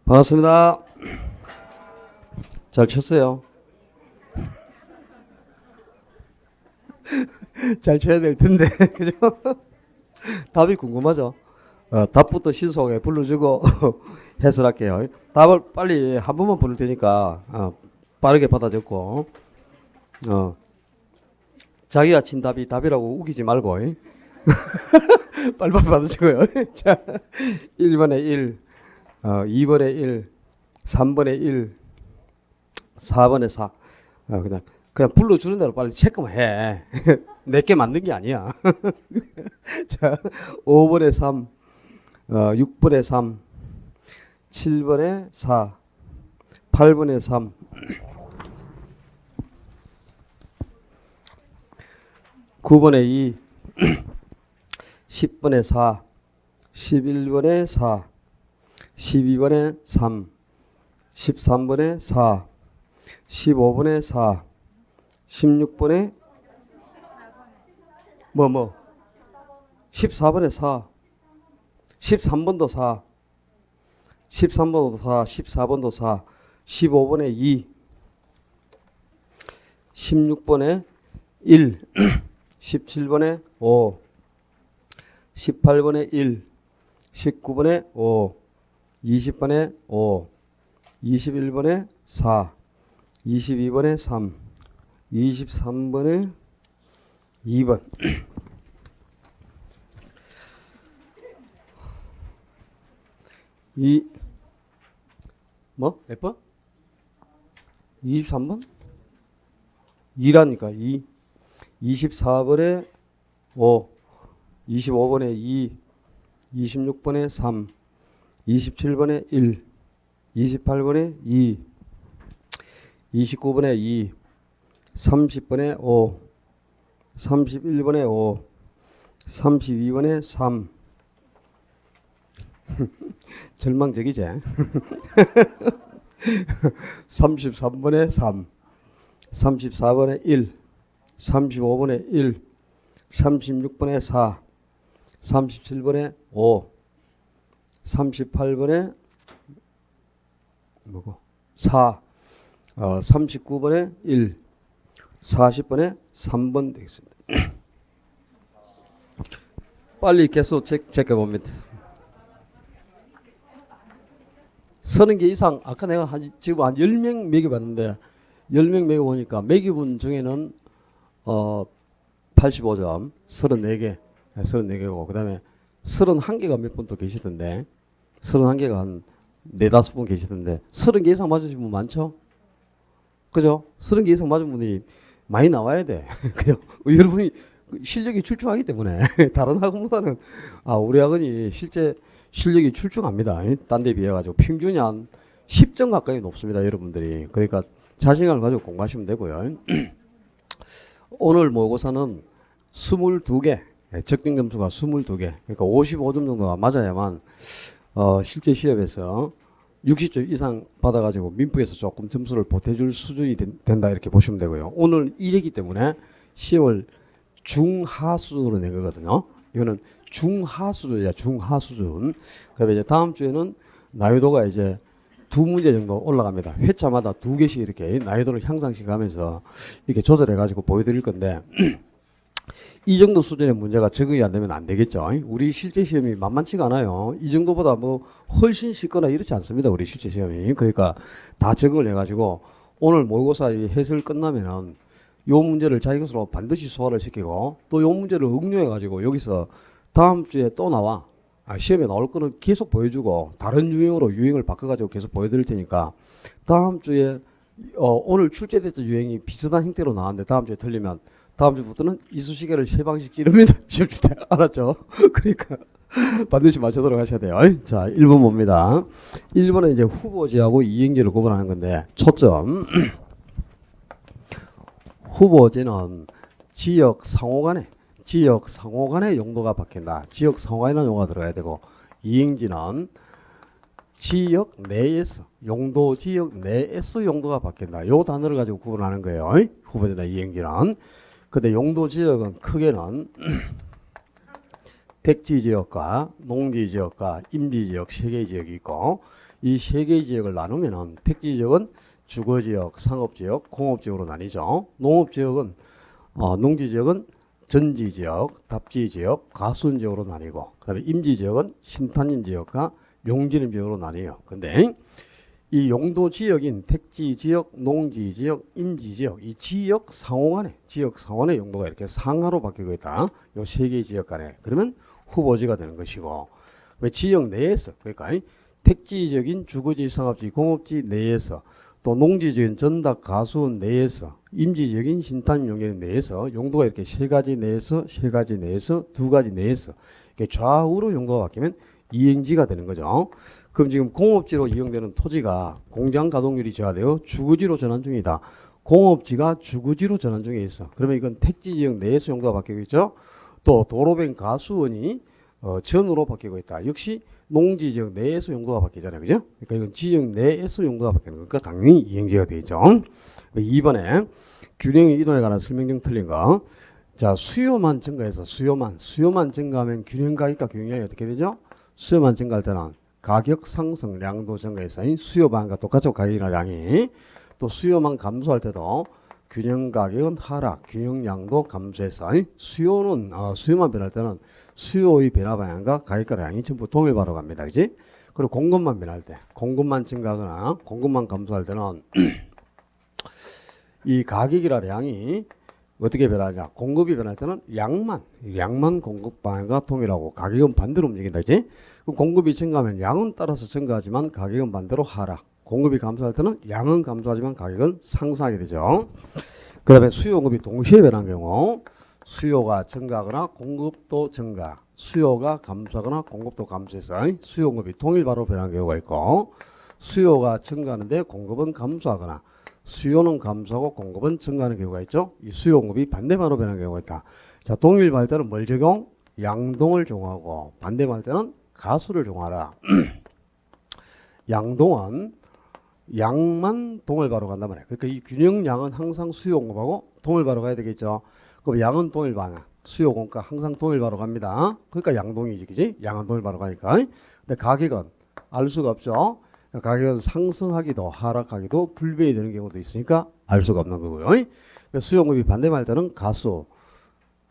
반갑습니다. 잘 쳤어요. 잘 쳐야 될 텐데, 그죠? 답이 궁금하죠? 답부터 신속하게 불러주고 해설할게요. 답을 빨리 한 번만 부를 테니까 빠르게 받아 적고 자기가 친 답이 답이라고 우기지 말고 빨리빨리 받아 적어요. 자, 1번에 1, 2번에 1, 3번에 1, 4번에 4. 그냥 불러주는 대로 빨리 체크만 해. 내게 만든 게 아니야. 자, 5번에 3, 6번에 3, 7번에 4, 8번에 3, 9번에 2, 10번에 4, 11번에 4, 12번에 3, 13번에 4, 15번에 4, 16번에 14번에 4, 13번도 4, 13번도 4, 14번도 4, 15번에 2, 16번에 1, 17번에 5, 18번에 1, 19번에 5, 20번에 5, 21번에 4, 22번에 3, 23번에 2번. 몇 번? 23번? 2라니까 2. 24번에 5, 25번에 2, 26번에 3, 27번에 1, 28번에 2, 29번에 2, 30번에 5, 31번에 5, 32번에 3. 절망적이지? 33번에 3, 34번에 1, 35번에 1, 36번에 4, 37번에 5, 38번에 4, 39번에 1, 40번에 3번 되겠습니다. 빨리 개수 체크해봅니다. 30개 이상, 아까 내가 지금 한 10명 매겨봤는데, 10명 매겨보니까 매겨본 중에는 85점, 34개, 34개고, 그 다음에 31개가 몇 분 또 계시던데, 31개가 한 4, 5분 계시던데, 30개 이상 맞으신 분 많죠? 그죠? 30개 이상 맞은 분이 많이 나와야 돼. 그죠? 여러분이 실력이 출중하기 때문에, 다른 학원보다는, 우리 학원이 실제 실력이 출중합니다. 딴 데 비해가지고 평균이 한 10점 가까이 높습니다. 여러분들이. 그러니까 자신감을 가지고 공부하시면 되고요. 오늘 모의고사는 22개, 적정 점수가 22개, 그러니까 55점 정도가 맞아야만 실제 시험에서 60점 이상 받아가지고 민부에서 조금 점수를 보태줄 수준이 된다 이렇게 보시면 되고요. 오늘 1이기 때문에 시험을 중하 수준으로 낸 거거든요. 이거는 중하 수준이야, 중하 수준. 그다음에 이제 다음 주에는 난이도가 이제 2문제 정도 올라갑니다. 회차마다 2개씩 이렇게 난이도를 향상시켜 가면서 이렇게 조절해 가지고 보여드릴 건데 이 정도 수준의 문제가 적응이 안 되면 안 되겠죠. 우리 실제 시험이 만만치가 않아요. 이 정도보다 뭐 훨씬 쉽거나 이렇지 않습니다. 우리 실제 시험이. 그러니까 다 적응을 해가지고 오늘 모의고사 해설 끝나면은 요 문제를 자기 것으로 반드시 소화를 시키고 또 요 문제를 응용해가지고 여기서 다음 주에 또 나와. 시험에 나올 거는 계속 보여주고 다른 유형으로 유형을 바꿔가지고 계속 보여드릴 테니까 다음 주에 오늘 출제됐던 유형이 비슷한 형태로 나왔는데 다음 주에 틀리면 다음 주부터는 이쑤시개를 3방씩 찌릅니다. 알았죠? 그러니까 반드시 맞추도록 하셔야 돼요. 자, 1번 봅니다. 1번은 이제 후보지하고 이행지를 구분하는 건데 초점 후보지는 지역 상호 간의 용도가 바뀐다. 지역 상호 간의 용어가 들어가야 되고 이행지는 지역 내에서 용도 지역 내에서 용도가 바뀐다. 요 단어를 가지고 구분하는 거예요. 후보지나 이행지는. 근데 용도 지역은 크게는 택지 지역과 농지 지역과 임지 지역 세 개의 지역이 있고 이 세 개의 지역을 나누면은 택지 지역은 주거 지역, 상업 지역, 공업 지역으로 나뉘죠. 농업 지역은 농지 지역은 전지 지역, 답지 지역, 가수원 지역으로 나뉘고 그다음에 임지 지역은 신탄림 지역과 용진림 지역으로 나뉘어요. 근데 이 용도 지역인 택지 지역, 농지 지역, 임지 지역 이 지역 상호간의 용도가 이렇게 상하로 바뀌고 있다. 요 세 개의 지역 간에 그러면 후보지가 되는 것이고 왜 지역 내에서 그러니까 택지 지역인 주거지, 상업지, 공업지 내에서 또 농지 지역인 전답, 가수원 내에서 임지 지역인 신탄림, 용진 내에서 용도가 이렇게 세 가지 내에서 두 가지 내에서 이렇게 좌우로 용도가 바뀌면 이행지가 되는 거죠. 그럼 지금 공업지로 이용되는 토지가 공장 가동률이 저하되어 주거지로 전환 중이다. 공업지가 주거지로 전환 중에 있어. 그러면 이건 택지 지역 내에서 용도가 바뀌고 있죠. 또 도로변 가수원이 전으로 바뀌고 있다. 역시 농지 지역 내에서 용도가 바뀌잖아요. 그죠? 그러니까 이건 지역 내에서 용도가 바뀌는 거니까 당연히 이행지가 되죠. 2번에 균형의 이동에 관한 설명 중 틀린 거. 자, 수요만 증가해서 수요만 증가하면 균형 가격과 균형량이 어떻게 되죠? 수요만 증가할 때는 가격 상승, 량도 증가해서 수요 반응과 똑같죠. 가격이나 량이. 또 수요만 감소할 때도 균형 가격은 하락, 균형 량도 감소해서 수요만 변할 때는 수요의 변화 방향과 가격과 량이 전부 동일바로 갑니다. 그지? 그리고 공급만 변할 때, 공급만 증가하거나 공급만 감소할 때는 이 가격이나 량이 어떻게 변하냐? 공급이 변할 때는 양만 공급 방향과 동일하고 가격은 반대로 움직인다. 그지? 공급이 증가하면 양은 따라서 증가하지만 가격은 반대로 하락. 공급이 감소할 때는 양은 감소하지만 가격은 상승하게 되죠. 그 다음에 수요 공급이 동시에 변한 경우 수요가 증가하거나 공급도 증가, 수요가 감소하거나 공급도 감소해서 수요 공급이 동일바로 변한 경우가 있고 수요가 증가하는데 공급은 감소하거나 수요는 감소하고 공급은 증가하는 경우가 있죠. 이 수요 공급이 반대만으로 변한 경우가 있다. 자, 동일할 때는 뭘 적용? 양동을 적용하고 반대할 때는 가수를 적용하라. 양동은 양만 동일바로 간단 말이에요. 그러니까 이 균형량은 항상 수요 공급하고 동일바로 가야 되겠죠. 그럼 양은 동일바나 수요 공급과 항상 동일바로 갑니다. 그러니까 양동이지, 그지? 양은 동일바로 가니까. 근데 가격은 알 수가 없죠. 가격은 상승하기도 하락하기도 불변이 되는 경우도 있으니까 알 수가 없는 거고요. 수요 공급이 반대말 때는 가수.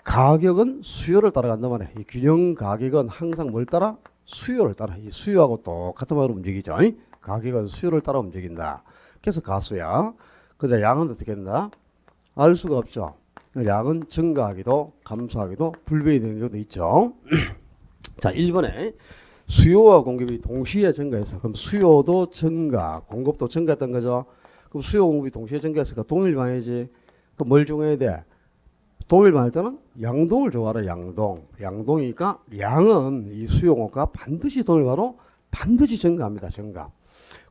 가격은 수요를 따라간단 말이에요. 이 균형 가격은 항상 뭘 따라? 수요를 따라. 이 수요하고 똑같은 말로 움직이죠. 가격은 수요를 따라 움직인다. 그래서 가수야. 근데 양은 어떻게 된다? 알 수가 없죠. 양은 증가하기도 감소하기도 불변이 되는 경우도 있죠. 자, 1번에 수요와 공급이 동시에 증가해서 그럼 수요도 증가, 공급도 증가했던 거죠. 그럼 수요 공급이 동시에 증가했으니까 동일방향이지. 그럼 뭘 적용해야 돼? 동일방할 때는 양동을 적용하라. 양동이니까 양은 이 수요 공급과 반드시 동일바로 반드시 증가합니다. 증가.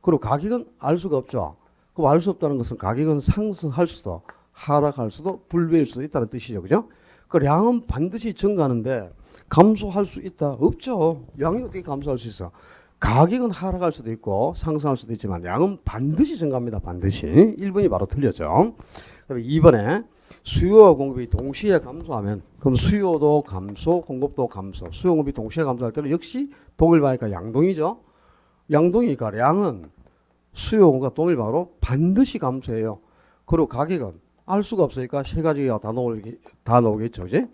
그리고 가격은 알 수가 없죠. 그럼 알 수 없다는 것은 가격은 상승할 수도 하락할 수도 불변일 수도 있다는 뜻이죠. 그죠? 그 양은 반드시 증가하는데 감소할 수 있다? 없죠. 양이 어떻게 감소할 수 있어? 가격은 하락할 수도 있고 상승할 수도 있지만 양은 반드시 증가합니다. 반드시. 1번이 바로 틀렸죠. 그다음에 2번에 수요와 공급이 동시에 감소하면 그럼 수요도 감소, 공급도 감소. 수요 공급이 동시에 감소할 때는 역시 동일방이니까 양동이죠. 양동이니까 양은 수요 공급과 동일방으로 반드시 감소해요. 그리고 가격은 알 수가 없으니까 세 가지가 다 나오겠죠. 그지?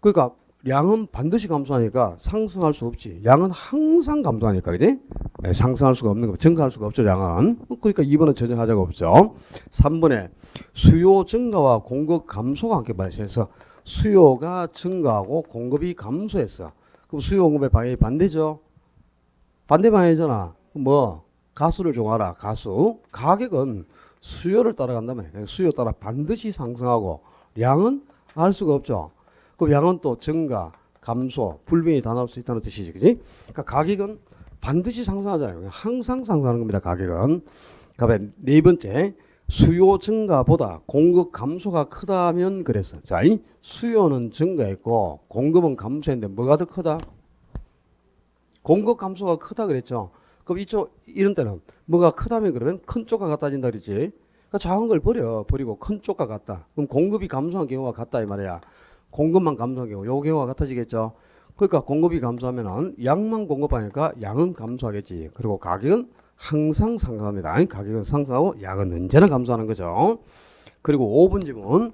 그러니까 양은 반드시 감소하니까 상승할 수 없지. 양은 항상 감소하니까. 그지? 네, 상승할 수가 없는 거. 증가할 수가 없죠. 양은. 그러니까 2번은 전혀 하자가 없죠. 3번에 수요 증가와 공급 감소가 함께 발생해서 수요가 증가하고 공급이 감소했어. 그럼 수요 공급의 방향이 반대죠. 반대 방향이잖아. 뭐 가수를 정하라. 가수. 가격은 수요를 따라간단 말이에요. 수요 따라 반드시 상승하고 양은 알 수가 없죠. 그럼 양은 또 증가, 감소, 불변이 다 나올 수 있다는 뜻이지. 그지? 그러니까 가격은 반드시 상승하잖아요. 항상 상승하는 겁니다. 가격은. 그다음에 네 번째, 수요 증가보다 공급 감소가 크다면 그랬어. 자, 이 수요는 증가했고 공급은 감소했는데 뭐가 더 크다? 공급 감소가 크다 그랬죠. 그럼 이런 때는 뭐가 크다면 그러면 큰 쪽과 같아진다 그랬지. 그러니까 작은 걸 버리고 큰 쪽과 같다. 그럼 공급이 감소한 경우가 같다 이 말이야. 공급만 감소한 경우, 요 경우가 같아지겠죠. 그러니까 공급이 감소하면은 양만 공급하니까 양은 감소하겠지. 그리고 가격은 항상 상승합니다. 가격은 상승하고 양은 언제나 감소하는 거죠. 그리고 5번 질문.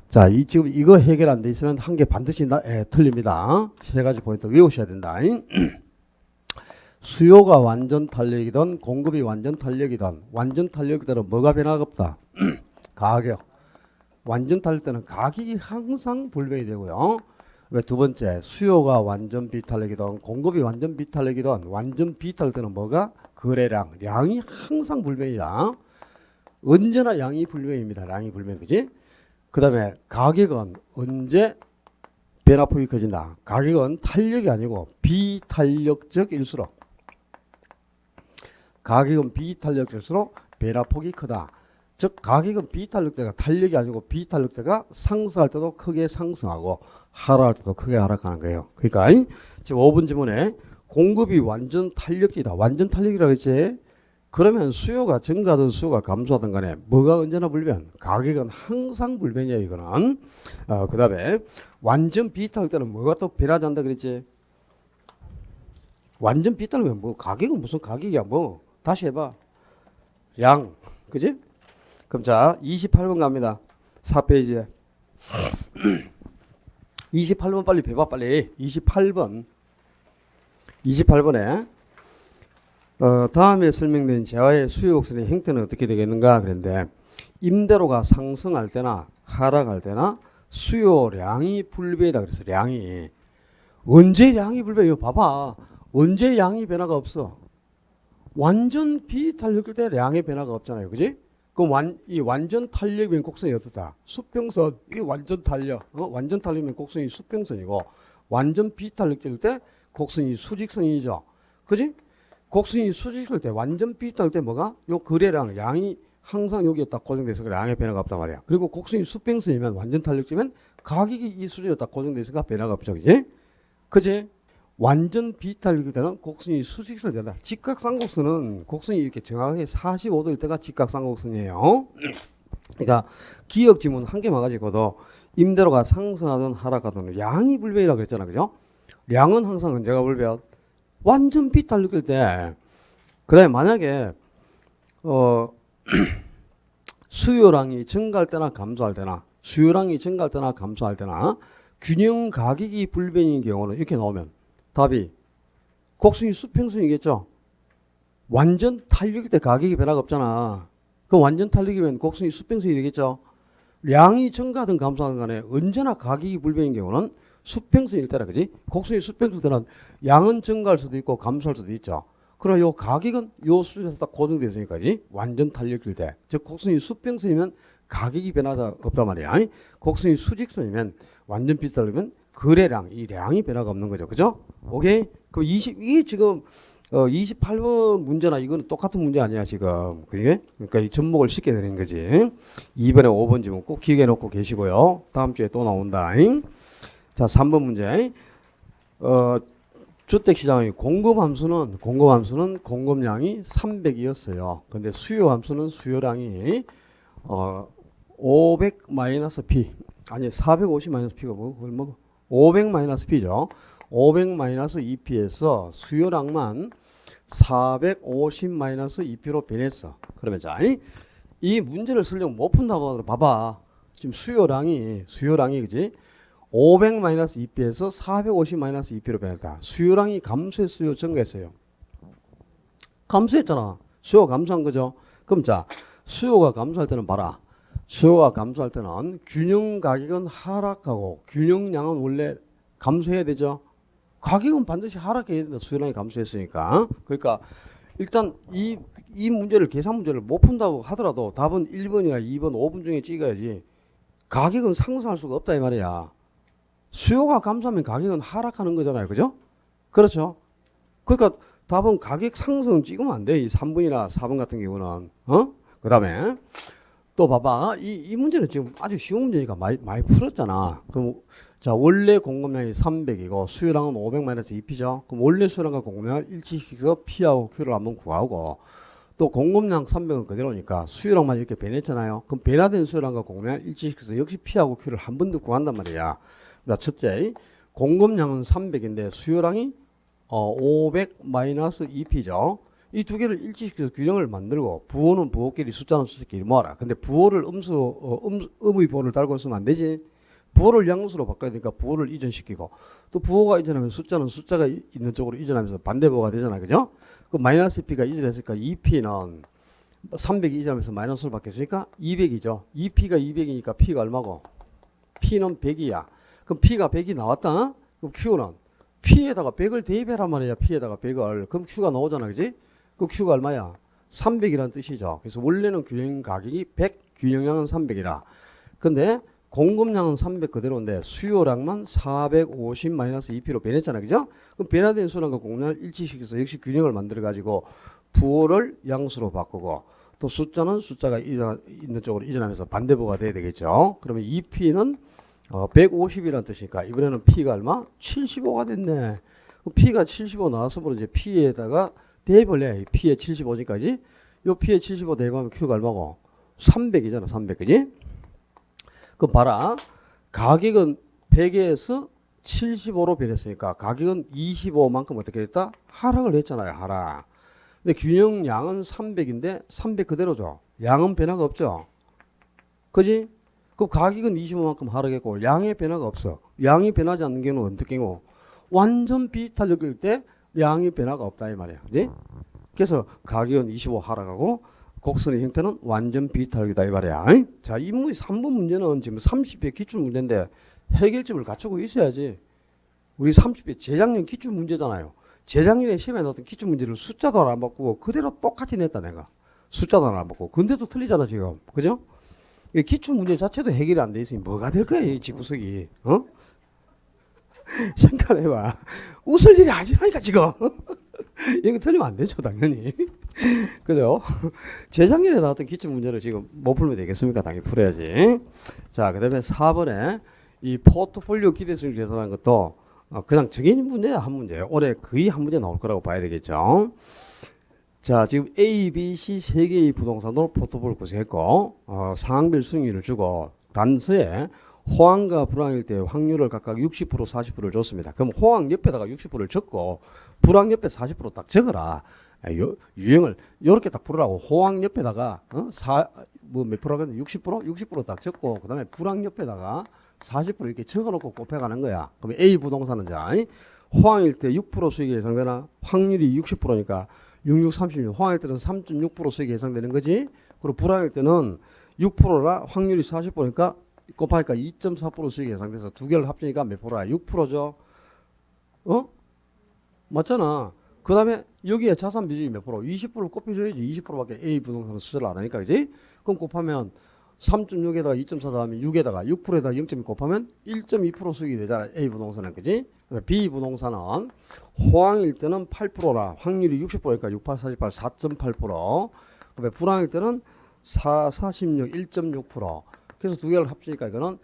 자, 지금 이거 해결 안 돼 있으면 한 개 반드시 틀립니다. 세 가지 포인트 외우셔야 된다. 수요가 완전 탄력이든 공급이 완전 탄력이든 뭐가 변화가 없다. 가격. 완전 탄력 때는 가격이 항상 불변이 되고요. 왜 두 번째, 수요가 완전 비탄력이든 공급이 완전 비탄력이든 완전 비탄력 때는 뭐가? 거래량, 양이 항상 불변이다. 언제나 양이 불변입니다. 양이 불변, 그지? 그 다음에 가격은 언제 변화폭이 커진다. 가격은 탄력이 아니고 비탄력적일수록, 가격은 비탄력적일수록 변화폭이 크다. 즉 가격은 비탄력대가 탄력이 아니고 비탄력대가 상승할 때도 크게 상승하고 하락할 때도 크게 하락하는 거예요. 그러니까 지금 5번 지문에 공급이 완전 탄력이다. 완전 탄력이라고 했지. 그러면 수요가 증가하든 수요가 감소하든 간에 뭐가 언제나 불변? 가격은 항상 불변이야 이거는. 그 다음에 완전 비탄력대는 뭐가 또 변하지 않는다 그랬지. 완전 비탄력이면 뭐 가격은 무슨 가격이야 뭐. 다시 해봐. 양. 그지? 그럼 자 28번 갑니다. 4페이지에 28번 빨리 배봐 빨리. 28번에 다음에 설명된 재화의 수요 곡선의 형태는 어떻게 되겠는가 그랬는데 임대료가 상승할 때나 하락할 때나 수요량이 불변이다 그래서 량이 언제 량이 불변? 이거 봐봐. 언제 양이 변화가 없어? 완전 비탄력일 때 량의 변화가 없잖아요. 그지? 그럼 이 완전 탄력이면 곡선이 어떻다? 수평선. 이 완전 탄력. 완전 탄력이면 곡선이 수평선이고 완전 비탄력일 때 곡선이 수직선이죠. 그지? 곡선이 수직일 때 완전 비탄력일 때 뭐가? 요 거래량 양이 항상 여기에 딱 고정돼서 양의 변화가 없단 말이야. 그리고 곡선이 수평선이면 완전 탄력이면 가격이 이 수직에 딱 고정돼서 변화가 없죠. 그지? 그지? 완전 비탄력일 때는 곡선이 수직선이 된다. 직각삼각선은 곡선이 이렇게 정확하게 45도일 때가 직각삼각선이에요. 그러니까 기억 지문 한 개만 가지고도 임대료가 상승하든 하락하든 양이 불변이라고 그랬잖아. 그죠? 양은 항상 언제가 불변? 완전 비탄력일 때. 그 다음에 만약에 수요량이 증가할 때나 감소할 때나 수요량이 증가할 때나 감소할 때나 균형 가격이 불변인 경우는 이렇게 나오면 답이 곡선이 수평선이겠죠. 완전 탄력일 때 가격이 변화가 없잖아. 그럼 완전 탄력이면 곡선이 수평선이 되겠죠. 량이 증가하든 감소하든 간에 언제나 가격이 불변인 경우는 수평선일 때라 그지? 곡선이 수평선 때는 양은 증가할 수도 있고 감소할 수도 있죠. 그러나 요 가격은 요 수준에서 딱 고정되어 있으니까지 완전 탄력일 때. 즉 곡선이 수평선이면 가격이 변화가 없단 말이야. 곡선이 수직선이면 완전 비슷하려면 거래량, 이 량이 변화가 없는 거죠. 그죠? 오케이? 그럼 이게 지금 28번 문제나 이거는 똑같은 문제 아니야, 지금. 그게? 그러니까 이 접목을 쉽게 되는 거지. 2번에 5번 지문 꼭 기억해 놓고 계시고요. 다음 주에 또 나온다. 자, 3번 문제. 주택시장의 공급함수는 공급량이 300이었어요. 근데 수요함수는 수요량이 500 마이너스 P. 아니, 450 마이너스 P가 뭐? 500 마이너스 P죠. 500 마이너스 2P에서 수요량만 450 마이너스 2P로 변했어. 그러면 자, 이 문제를 쓰려면 못 푼다고 하더라도 봐봐. 지금 수요량이 그지? 500 마이너스 2P에서 450 마이너스 2P로 변했다. 수요량이 감소했어요, 증가했어요? 감소했잖아. 수요가 감소한 거죠. 그럼 자, 수요가 감소할 때는 봐라. 수요가 감소할 때는 균형 가격은 하락하고 균형량은 원래 감소해야 되죠. 가격은 반드시 하락해야 된다. 수요량이 감소했으니까. 그러니까 일단 이 문제를 계산 문제를 못 푼다고 하더라도 답은 1번이나 2번, 5번 중에 찍어야지. 가격은 상승할 수가 없다 이 말이야. 수요가 감소하면 가격은 하락하는 거잖아요. 그죠? 그렇죠. 그러니까 답은 가격 상승 찍으면 안 돼. 이 3번이나 4번 같은 경우는. 그 다음에 또 봐봐. 이 문제는 지금 아주 쉬운 문제니까 많이 풀었잖아. 그럼 자, 원래 공급량이 300이고 수요량은 500 마이너스 2P죠. 그럼 원래 수요량과 공급량을 일치시켜서 P하고 Q를 한번 구하고 또 공급량 300은 그대로니까 수요량만 이렇게 변했잖아요. 그럼 변화된 수요량과 공급량을 일치시켜서 역시 P하고 Q를 한 번 더 구한단 말이야. 자, 첫째, 공급량은 300인데 수요량이 500 마이너스 2P죠. 이 두 개를 일치시켜서 균형을 만들고 부호는 부호끼리 숫자는 숫자끼리 모아라. 근데 부호를 음의 부호를 달고 있으면 안 되지. 부호를 양수로 바꿔야 되니까 부호를 이전시키고 또 부호가 이전하면 숫자는 숫자가 있는 쪽으로 이전하면서 반대부호가 되잖아. 그죠? 그 마이너스 P가 이전했으니까 2P는 300이 이전하면서 마이너스를 바뀌었으니까 200이죠. 2P가 200이니까 P가 얼마고? P는 100이야. 그럼 P가 100이 나왔다. 그럼 Q는 P에다가 100을 대입해란 말이야. P에다가 100을. 그럼 Q가 나오잖아. 그지? 그럼 Q가 얼마야? 300이란 뜻이죠. 그래서 원래는 균형 가격이 100, 균형량은 300이라. 근데 공급량은 300 그대로인데 수요량만 450-2P로 변했잖아. 그죠? 그럼 변화된 수량과 공급량을 일치시켜서 역시 균형을 만들어 가지고 부호를 양수로 바꾸고 또 숫자는 숫자가 있는 쪽으로 이전하면서 반대부호가 돼야 되겠죠. 그러면 2P는 150이라는 뜻이니까 이번에는 P가 얼마? 75가 됐네. P가 75 나왔으므로 이제 P에다가 대입을 해. P에 75지까지. 요 P에 75 대입하면 Q가 얼마고? 300이잖아. 300. 그지? 그럼 봐라. 가격은 100에서 75로 변했으니까 가격은 25만큼 어떻게 됐다? 하락을 했잖아요. 하락. 근데 균형량은 300인데 300 그대로죠. 양은 변화가 없죠. 그지? 그럼 가격은 25만큼 하락했고 양의 변화가 없어. 양이 변하지 않는 경우는 어떻게 경우? 완전 비탄력일 때 양이 변화가 없다 이 말이야. 그지? 그래서 가격은 25 하락하고 곡선의 형태는 완전 비탄력이다 이 말이야. 자, 이 3번 문제는 지금 30회 기출 문제인데 해결점을 갖추고 있어야지. 우리 30회 재작년 기출 문제잖아요. 재작년에 시험에 나왔던 기출 문제를 숫자도 안 바꾸고 그대로 똑같이 냈다 내가. 숫자도 안 바꾸고. 근데도 틀리잖아 지금. 그죠? 기출 문제 자체도 해결이 안 돼 있으니 뭐가 될 거야 이 집구석이. 어? 생각해봐. 웃을 일이 아니라니까 지금. 이거 틀리면 안 되죠 당연히. 그죠? 재작년에 나왔던 기출 문제를 지금 못 풀면 되겠습니까? 당연히 풀어야지. 자, 그 다음에 4번에 이 포트폴리오 기대수를 계산한 것도 그냥 정해진 문제야. 한 문제예요. 올해 거의 한 문제 나올 거라고 봐야 되겠죠. 자, 지금 A, B, C 세 개의 부동산으로 포트폴리오를 구성했고 상한별 수익률을 주고 단서에 호황과 불황일 때 확률을 각각 60%, 40%를 줬습니다. 그럼 호황 옆에다가 60%를 적고 불황 옆에 40%딱 적어라. 유형을 이렇게 딱 풀으라고. 호황 옆에다가 몇 프로가 60%? 60%딱 적고 그 다음에 불황 옆에다가 40% 이렇게 적어놓고 곱해가는 거야. 그럼 A 부동산은 자 호황일 때 6% 수익이 예상되나? 확률이 60%니까 66, 36. 호황일 때는 3.6% 수익이 예상되는 거지. 그리고 불황일 때는 6%라 확률이 40%니까 곱하니까 2.4% 수익이 예상돼서 두 개를 합치니까 몇 프로야? 6%죠. 맞잖아. 그 다음에 여기에 자산 비중이 몇 프로? 20%를 곱해줘야지. 20%밖에 A 부동산은 수술을 안 하니까, 그지? 그럼 곱하면 3.6에다가 2.4 더하면 6에다가 6%에다가 0.2 곱하면 1.2% 수익이 되잖아. A 부동산은, 그지? B 부동산은 호황일 때는 8%라 확률이 60%니까 68, 48, 4.8%. 그다음에 불황일 때는 46, 1.6%. 그래서 두 개를 합치니까 이거는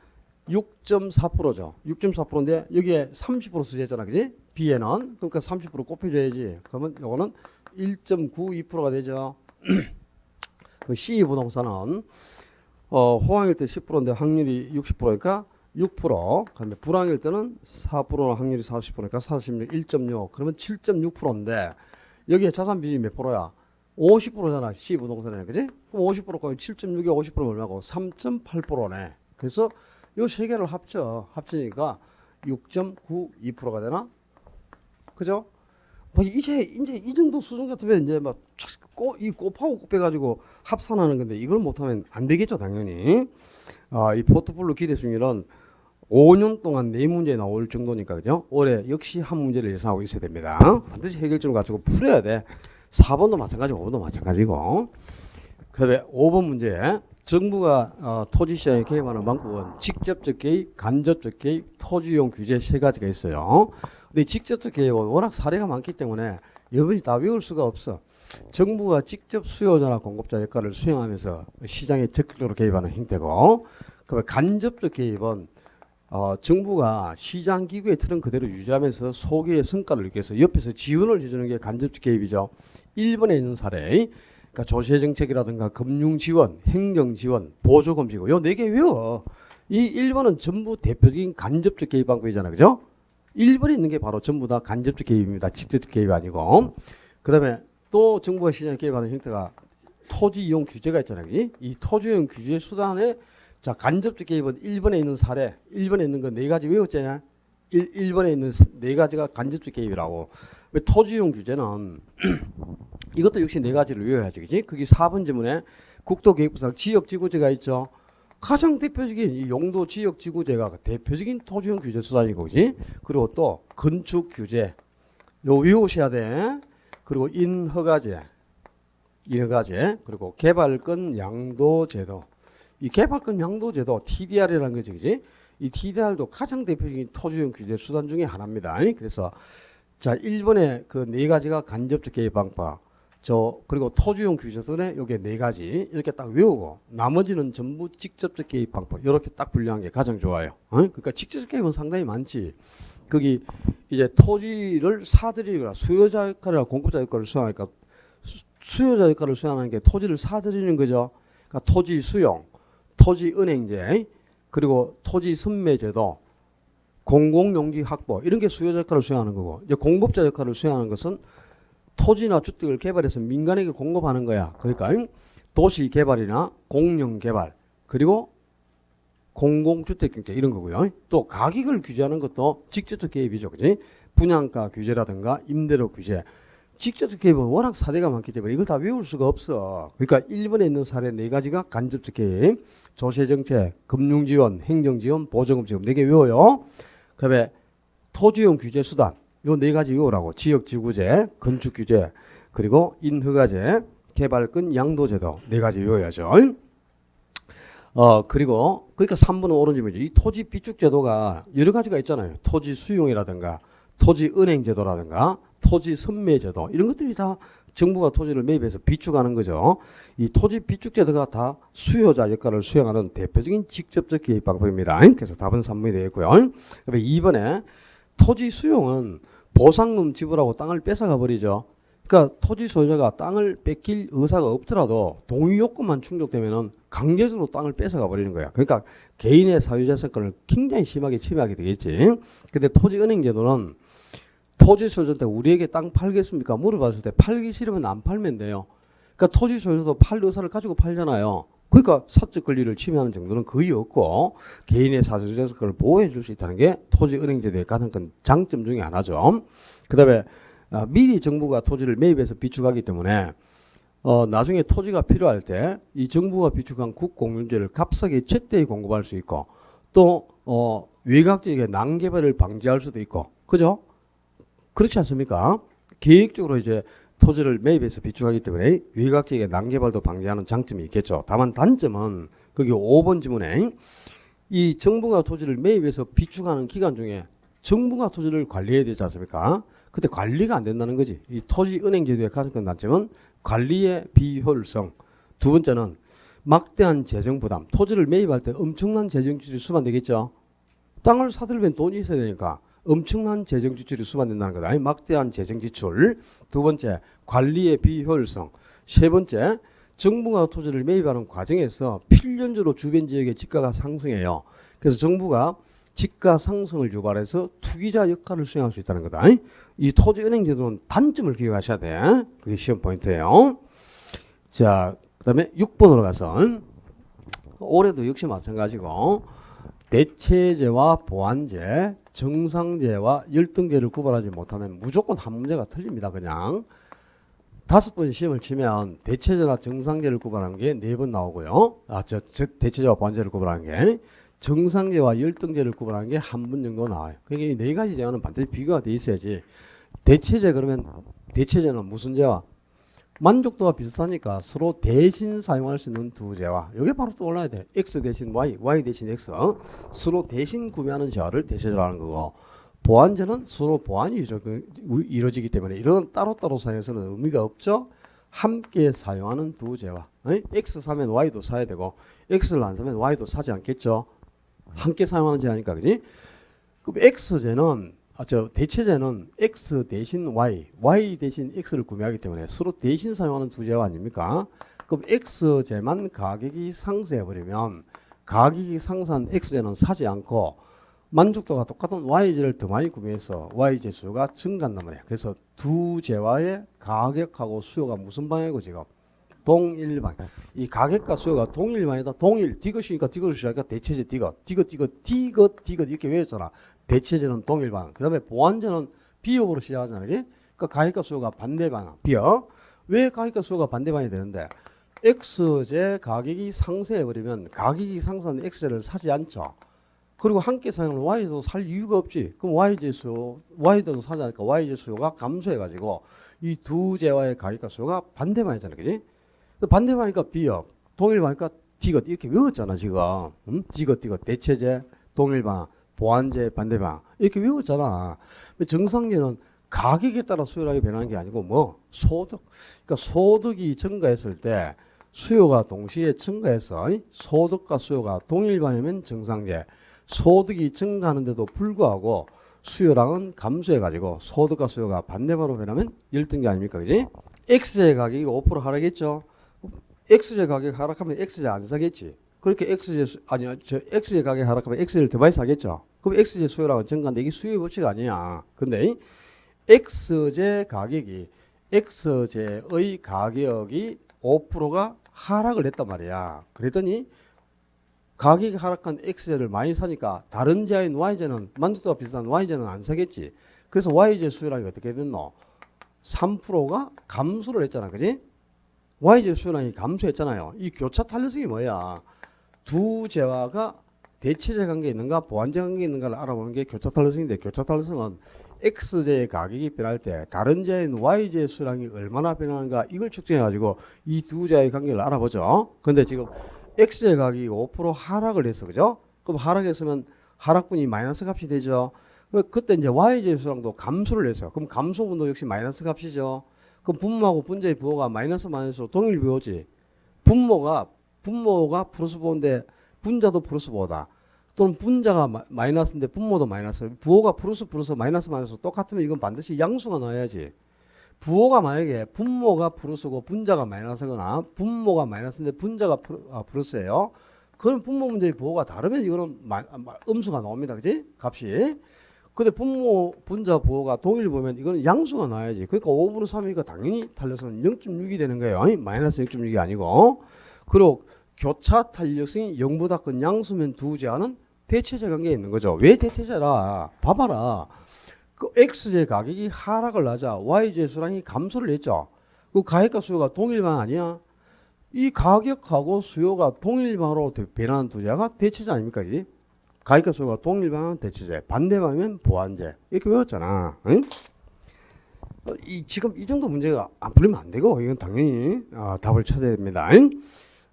6.4%죠. 6.4%인데 여기에 30% 쓰였잖아. 그지? B에는. 그러니까 30% 곱해줘야지. 그러면 요거는 1.92%가 되죠. C 부동산은 호황일 때 10%인데 확률이 60%니까 6%. 그다음에 불황일 때는 4%나 확률이 40%니까 46, 1.6. 그러면 7.6%인데 여기에 자산 비중이 몇 프로야? 50%잖아. C 부동산에. 그지? 그럼 50% 거면 7.6에 50%면 얼마고? 3.8%네. 그래서 요 세 개를 합치니까 6.92%가 되나? 그죠? 뭐 이제 이 정도 수준 같으면 이제 막 이 곱하고 곱해가지고 합산하는 건데 이걸 못하면 안 되겠죠, 당연히. 이 포트폴리오 기대 수익률은 5년 동안 4문제 나올 정도니까, 그죠? 올해 역시 한 문제를 예상하고 있어야 됩니다. 반드시 해결점을 가지고 풀어야 돼. 4번도 마찬가지고 5번도 마찬가지고. 그다음에 5번 문제. 정부가 토지시장에 개입하는 방법은 직접적 개입, 간접적 개입, 토지용 규제 세 가지가 있어요. 근데 직접적 개입은 워낙 사례가 많기 때문에 여러분이 다 외울 수가 없어. 정부가 직접 수요자나 공급자 역할을 수행하면서 시장에 적극적으로 개입하는 형태고, 그다음에 간접적 개입은 정부가 시장 기구의 틀은 그대로 유지하면서 소기의 성과를 내기 위해서 옆에서 지원을 해주는 게 간접적 개입이죠. 일본에 있는 사례, 그러니까 조세 정책이라든가 금융 지원, 행정 지원, 보조금 지원, 요 네 개 외워. 이 일본은 전부 대표적인 간접적 개입 방법이잖아, 그죠? 1번에 있는 게 바로 전부 다 간접적 개입입니다. 직접적 개입이 아니고. 그 다음에 또 정부가 시장에 개입하는 형태가 토지 이용 규제가 있잖아요. 그지? 이 토지 이용 규제 수단에 자 간접적 개입은 1번에 있는 사례, 1번에 있는 거 네 가지 외웠잖아요. 1번에 있는 네 가지가 간접적 개입이라고. 왜 토지 이용 규제는 이것도 역시 네 가지를 외워야지. 그지? 그게 4번 지문에 국토계획부상 지역지구제가 있죠. 가장 대표적인 이 용도 지역지구제가 대표적인 토지용 규제 수단이고, 그지? 그리고 또 건축 규제, 요 외우셔야 돼. 그리고 인허가제, 그리고 개발권 양도제도. 이 개발권 양도제도 TDR이라는 거지, 그지? 이 TDR도 가장 대표적인 토지용 규제 수단 중에 하나입니다. 그래서 자 1번에 그 네 가지가 간접적 개입 방법. 그리고 토지용 규제선에 요게 네 가지 이렇게 딱 외우고 나머지는 전부 직접적 개입 방법 이렇게 딱 분류한 게 가장 좋아요. 그러니까 직접적 개입은 상당히 많지. 거기 이제 토지를 사들이거나 수요자 역할이나 공급자 역할을 수행하니까 수요자 역할을 수행하는 게 토지를 사들이는 거죠. 그러니까 토지 수용, 토지 은행제, 그리고 토지 선매제도, 공공용지 확보 이런 게 수요자 역할을 수행하는 거고 이제 공급자 역할을 수행하는 것은 토지나 주택을 개발해서 민간에게 공급하는 거야. 그러니까 도시 개발이나 공영 개발 그리고 공공주택 경제 이런 거고요. 또 가격을 규제하는 것도 직접적 개입이죠. 그지? 분양가 규제라든가 임대료 규제. 직접적 개입은 워낙 사례가 많기 때문에 이걸 다 외울 수가 없어. 그러니까 1번에 있는 사례 네 가지가 간접적 개입, 조세정책, 금융지원, 행정지원, 보조금 지원 4개 외워요. 그다음에 토지용 규제 수단 요 네 가지 외우라고. 지역지구제, 건축규제, 그리고 인허가제, 개발권 양도제도 4가지 외워야죠. 그리고 그러니까 3번은 옳은 질문이죠. 이 토지 비축제도가 여러 가지가 있잖아요. 토지 수용이라든가 토지 은행제도라든가 토지 선매제도 이런 것들이 다 정부가 토지를 매입해서 비축하는 거죠. 이 토지 비축제도가 다 수요자 역할을 수행하는 대표적인 직접적 개입 방법입니다. 그래서 답은 3번이 되겠고요. 그다음에 2번에 토지 수용은 보상금 지불하고 땅을 뺏어가 버리죠. 그러니까 토지 소유자가 땅을 뺏길 의사가 없더라도 동의 요건만 충족되면은 강제적으로 땅을 뺏어가 버리는 거야. 그러니까 개인의 사유재산권을 굉장히 심하게 침해하게 되겠지. 근데 토지은행 제도는 토지 소유자한테 우리에게 땅 팔겠습니까? 물어봤을 때 팔기 싫으면 안 팔면 돼요. 그러니까 토지 소유자도 팔 의사를 가지고 팔잖아요. 그러니까 사적 권리를 침해하는 정도는 거의 없고 개인의 사유재산권을 보호해 줄 수 있다는 게 토지은행제도의 가장 큰 장점 중에 하나죠. 그다음에 미리 정부가 토지를 매입해서 비축하기 때문에 나중에 토지가 필요할 때 이 정부가 비축한 국공유지를 값싸게 최대에 공급할 수 있고 또 외곽 지역의 난개발을 방지할 수도 있고 그죠? 그렇지 않습니까? 계획적으로 이제 토지를 매입해서 비축하기 때문에 외곽 지역의 난개발도 방지하는 장점이 있겠죠. 다만 단점은 거기 5번 지문에 이 정부가 토지를 매입해서 비축하는 기간 중에 정부가 토지를 관리해야 되지 않습니까? 그때 관리가 안 된다는 거지. 이 토지은행제도의 가장 큰 단점은 관리의 비효율성. 두 번째는 막대한 재정 부담. 토지를 매입할 때 엄청난 재정 지출이 수반되겠죠. 땅을 사들면 돈이 있어야 되니까 엄청난 재정 지출이 수반된다는 거다. 막대한 재정 지출. 두 번째, 관리의 비효율성. 세 번째, 정부가 토지를 매입하는 과정에서 필연적으로 주변 지역의 집가가 상승해요. 그래서 정부가 집가 상승을 유발해서 투기자 역할을 수행할 수 있다는 거다. 이 토지은행제도는 단점을 기억하셔야 돼. 그게 시험 포인트예요. 자, 그다음에 6번으로 가서 올해도 역시 마찬가지고 대체제와 보완제, 정상제와 열등제를 구분하지 못하면 무조건 한 문제가 틀립니다. 그냥 5번 시험을 치면 대체제나 정상제를 구분하는 게 4번 나오고요. 대체제와 보완제를 구분하는 게 정상제와 열등제를 구분하는 게 한 번 정도 나와요. 그러니까 이 네 가지 제와는 반드시 비교가 돼 있어야지. 대체제 그러면 대체제는 무슨 제와? 만족도가 비슷하니까 서로 대신 사용할 수 있는 두 제와. 이게 바로 떠올라야 돼. X 대신 Y, Y 대신 X. 서로 대신 구매하는 제와를 대체제라는 거고 보완제는 서로 보완이 이루어지기 때문에 이런 따로따로 사용해서는 의미가 없죠. 함께 사용하는 두 제와. X 사면 Y도 사야 되고 X를 안 사면 Y도 사지 않겠죠. 함께 사용하는 제하니까 그지? 그럼 X제는 대체제는 X 대신 Y, Y 대신 X를 구매하기 때문에 서로 대신 사용하는 두 제와 아닙니까? 그럼 X제만 가격이 상승해 버리면 가격이 상승한 X제는 사지 않고 만족도가 똑같은 Y제를 더 많이 구매해서 Y제 수요가 증가한단 말이야. 그래서 두 제와의 가격하고 수요가 무슨 방향이고 지금 동일 방향. 이 가격과 수요가 동일 방향이다. 동일 디귿이니까 디귿을 시작하니까 대체제 디귿 이렇게 외웠잖아. 대체제는 동일 방향. 그다음에 보완제는 비읍으로 시작하잖아. 그지? 그러니까 가격과 수요가 반대 방향. 비읍. 왜 가격과 수요가 반대 방향이 되는데? X제 가격이 상승해 버리면 가격이 상승하는 X제를 사지 않죠. 그리고 함께 사용을 Y도 살 이유가 없지. 그럼 Y제 수요, Y도 사지 않으니까 Y제 수요가 감소해가지고 이 두 제와의 가격과 수요가 반대 방향이잖아. 그지? 반대 방향이니까 비역, 동일 방향이니까 디귿 이렇게 외웠잖아 지금. 디귿 대체제, 동일 방향, 보완제, 반대 방향 이렇게 외웠잖아. 정상제는 가격에 따라 수요량이 변하는 게 아니고 뭐 소득, 그러니까 소득이 증가했을 때 수요가 동시에 증가해서 소득과 수요가 동일 방향이면 정상제. 소득이 증가하는데도 불구하고 수요량은 감소해가지고 소득과 수요가 반대방으로 변하면 열등기 아닙니까? 그지? X제 가격이 5% 하락했죠? X제 가격 하락하면 X제 안 사겠지? 그렇게 X제 가격 하락하면 X제를 더 많이 사겠죠? 그럼 X제 수요량은 증가한데 이게 수요의 법칙 아니야. 근데 X제 가격이 X제의 가격이 5%가 하락을 했단 말이야. 그랬더니 가격이 하락한 X제를 많이 사니까 다른 제인 Y제는 만족도가 비슷한 Y제는 안 사겠지. 그래서 Y제 수요량이 어떻게 됐노? 3%가 감소를 했잖아. 그지? Y제 수요량이 감소했잖아요. 이 교차 탄력성이 뭐야? 두 제와가 대체제 관계에 있는가 보완제 관계에 있는가를 알아보는 게 교차 탄력성인데 교차 탄력성은 X제의 가격이 변할 때 다른 제인 Y제 수요량이 얼마나 변하는가 이걸 측정해 가지고 이 두 제의 관계를 알아보죠. 근데 지금 X제 가격이 5% 하락을 했어. 그죠? 그럼 하락했으면 하락분이 마이너스 값이 되죠. 그때 이제 Y제 수량도 감소를 했어요. 그럼 감소분도 역시 마이너스 값이죠. 그럼 분모하고 분자의 부호가 마이너스로 동일 부호지. 분모가 플러스 부호인데 분자도 플러스 부호다. 또는 분자가 마이너스인데 분모도 마이너스. 부호가 플러스 마이너스 똑같으면 이건 반드시 양수가 나와야지. 부호가 만약에 분모가 플러스고 분자가 마이너스거나 분모가 마이너스인데 분자가 플러스예요. 그럼 분모 분자의 부호가 다르면 이거는 음수가 나옵니다. 그지? 값이. 근데 분모 분자 부호가 동일 보면 이거는 양수가 나와야지. 그러니까 5분의 3이니까 당연히 탄력성은 0.6이 되는 거예요. 마이너스 0.6이 아니고. 그리고 교차 탄력성이 0보다 큰 양수면 두 제와는 대체제 관계에 있는 거죠. 왜 대체제라? 봐봐라. 그 X제 가격이 하락을 하자 Y제 수량이 감소를 했죠. 그 가격과 수요가 동일방 아니야? 이 가격하고 수요가 동일방으로 변하는 두 제가 대체제 아닙니까? 그지? 가격과 수요가 동일방은 대체제, 반대방이면 보완제. 이렇게 외웠잖아. 응? 지금 이 정도 문제가 안 풀리면 안 되고 이건 당연히 답을 찾아야 됩니다. 응?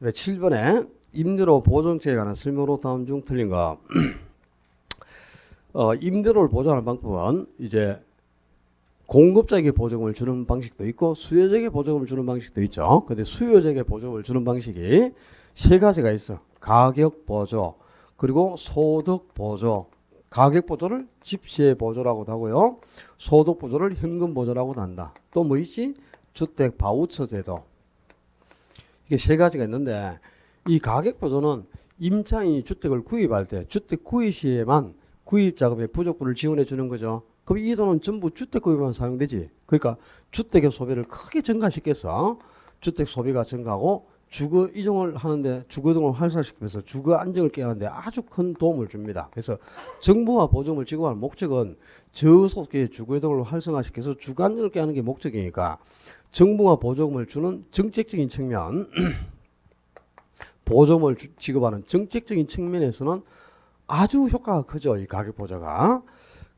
7번에 임대료 보증제에 관한 설명으로 다음 중 틀린 거. 임대료를 보장하는 방법은 이제 공급자에게 보증을 주는 방식도 있고 수요자에게 보증을 주는 방식도 있죠. 근데 수요자에게 보증을 주는 방식이 세 가지가 있어. 가격 보조, 그리고 소득 보조. 가격 보조를 집세 보조라고도 하고요. 소득 보조를 현금 보조라고도 한다. 또 뭐 있지? 주택 바우처 제도. 이게 세 가지가 있는데 이 가격 보조는 임차인이 주택을 구입할 때 주택 구입 시에만 구입 자금의 부족분을 지원해 주는 거죠. 그럼 이 돈은 전부 주택 구입에만 사용되지. 그러니까 주택의 소비를 크게 증가시켜서 주택 소비가 증가하고 주거 이동을 하는데 주거 이동을 활성화시키면서 주거 안정을 깨하는데 아주 큰 도움을 줍니다. 그래서 정부가 보증을 지급하는 목적은 저소득의 주거 이동을 활성화시켜서 주거 안정을 깨하는 게 목적이니까 정부가 보조금을 주는 정책적인 측면 보조금을 지급하는 정책적인 측면에서는 아주 효과가 크죠. 이 가격 보조가.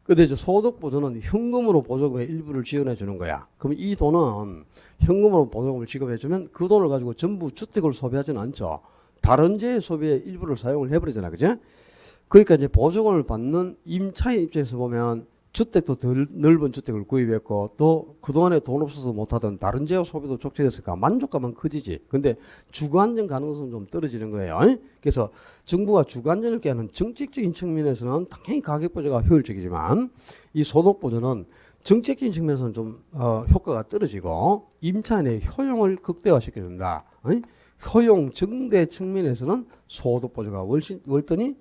근데 이제 소득 보조는 현금으로 보조금의 일부를 지원해 주는 거야. 그럼 이 돈은 현금으로 보조금을 지급해 주면 그 돈을 가지고 전부 주택을 소비하지는 않죠. 다른 제 소비의 일부를 사용을 해버리잖아. 그죠? 그러니까 이제 보조금을 받는 임차인 입장에서 보면 주택도 덜 넓은 주택을 구입했고 또 그동안에 돈 없어서 못하던 다른 지역 소비도 촉진했으니까 만족감은 커지지. 근데 주거 안정 가능성은 좀 떨어지는 거예요. 그래서 정부가 주거 안정을 깨하는 정책적인 측면에서는 당연히 가격 보조가 효율적이지만 이 소득 보조는 정책적인 측면에서는 좀 효과가 떨어지고 임차인의 효용을 극대화시켜준다. 효용 증대 측면에서는 소득 보조가 월등히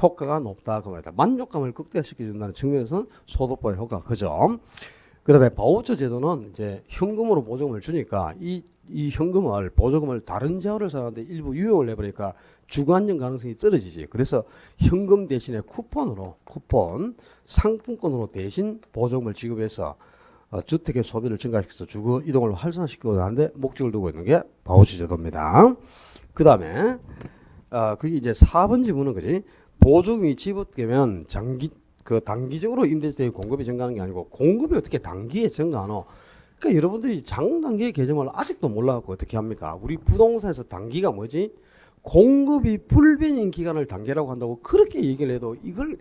효과가 높다 그 말이다. 만족감을 극대화시켜준다는 측면에서는 소득보의 효과 그죠. 그다음에 바우처 제도는 이제 현금으로 보조금을 주니까 이 현금을 보조금을 다른 재원을 사용하는데 일부 유용을 내버리니까 주관적 가능성이 떨어지지. 그래서 현금 대신에 쿠폰 상품권으로 대신 보조금을 지급해서 주택의 소비를 증가시켜서 주거 이동을 활성화시키고 하는데 목적을 두고 있는 게 바우처 제도입니다. 그 다음에 그게 이제 4번 지문은 그지. 보조금이 지급되면 단기적으로 임대주택의 공급이 증가하는 게 아니고 공급이 어떻게 단기에 증가하노? 그러니까 여러분들이 장단기의 개념을 아직도 몰라갖고 어떻게 합니까? 우리 부동산에서 단기가 뭐지? 공급이 불변인 기간을 단기라고 한다고 그렇게 얘기를 해도 이걸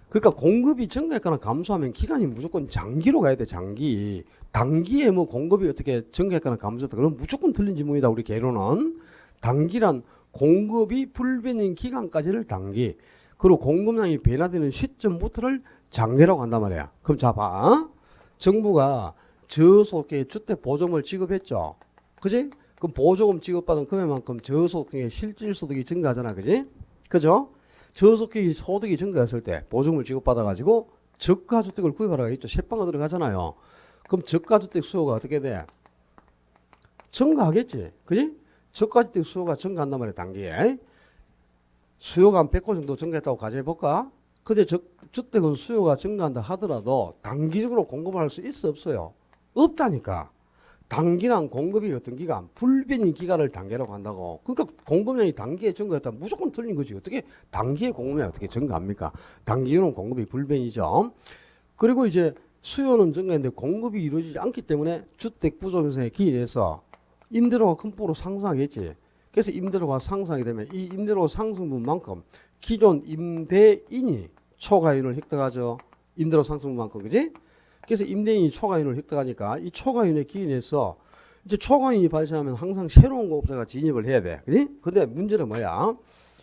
그러니까 공급이 증가했거나 감소하면 기간이 무조건 장기로 가야 돼. 장기. 단기에 뭐 공급이 어떻게 증가했거나 감소했다 그러면 무조건 틀린 지문이다. 우리 개론은 단기란 공급이 불변인 기간까지를 단기. 그리고 공급량이 변화되는 시점부터를 장기라고 한단 말이야. 그럼 자 봐. 정부가 저소득의 주택 보조금을 지급했죠. 그지? 그럼 보조금 지급받은 금액만큼 저소득의 실질소득이 증가하잖아. 그지? 그죠? 저소득의 소득이 증가했을 때 보조금을 지급받아가지고 저가주택을 구입하라고 했죠. 세방에 들어가잖아요. 그럼 저가주택 수요가 어떻게 돼? 증가하겠지. 그지? 저가주택 수요가 증가한단 말이야. 단기에. 수요가 한 100호 정도 증가했다고 가정해볼까? 근데 주택은 수요가 증가한다 하더라도 단기적으로 공급을 할 수 있어 없어요? 없다니까. 단기란 공급이 어떤 기간? 불변인 기간을 단기라고 한다고. 그러니까 공급량이 단기에 증가했다면 무조건 틀린 거지. 어떻게 단기에 공급량이 어떻게 증가합니까? 단기로는 공급이 불변이죠. 그리고 이제 수요는 증가했는데 공급이 이루어지지 않기 때문에 주택 부족 현상에 기인해서 임대료가 큰 폭으로 상승하겠지. 그래서 임대료가 상승하게 되면 이 임대료 상승분만큼 기존 임대인이 초과이윤을 획득하죠. 임대료 상승분만큼 그지? 그래서 임대인이 초과이윤을 획득하니까 이 초과이윤에 기인해서 이제 초과이윤이 발생하면 항상 새로운 공급자가 진입을 해야 돼. 그지? 근데 문제는 뭐야?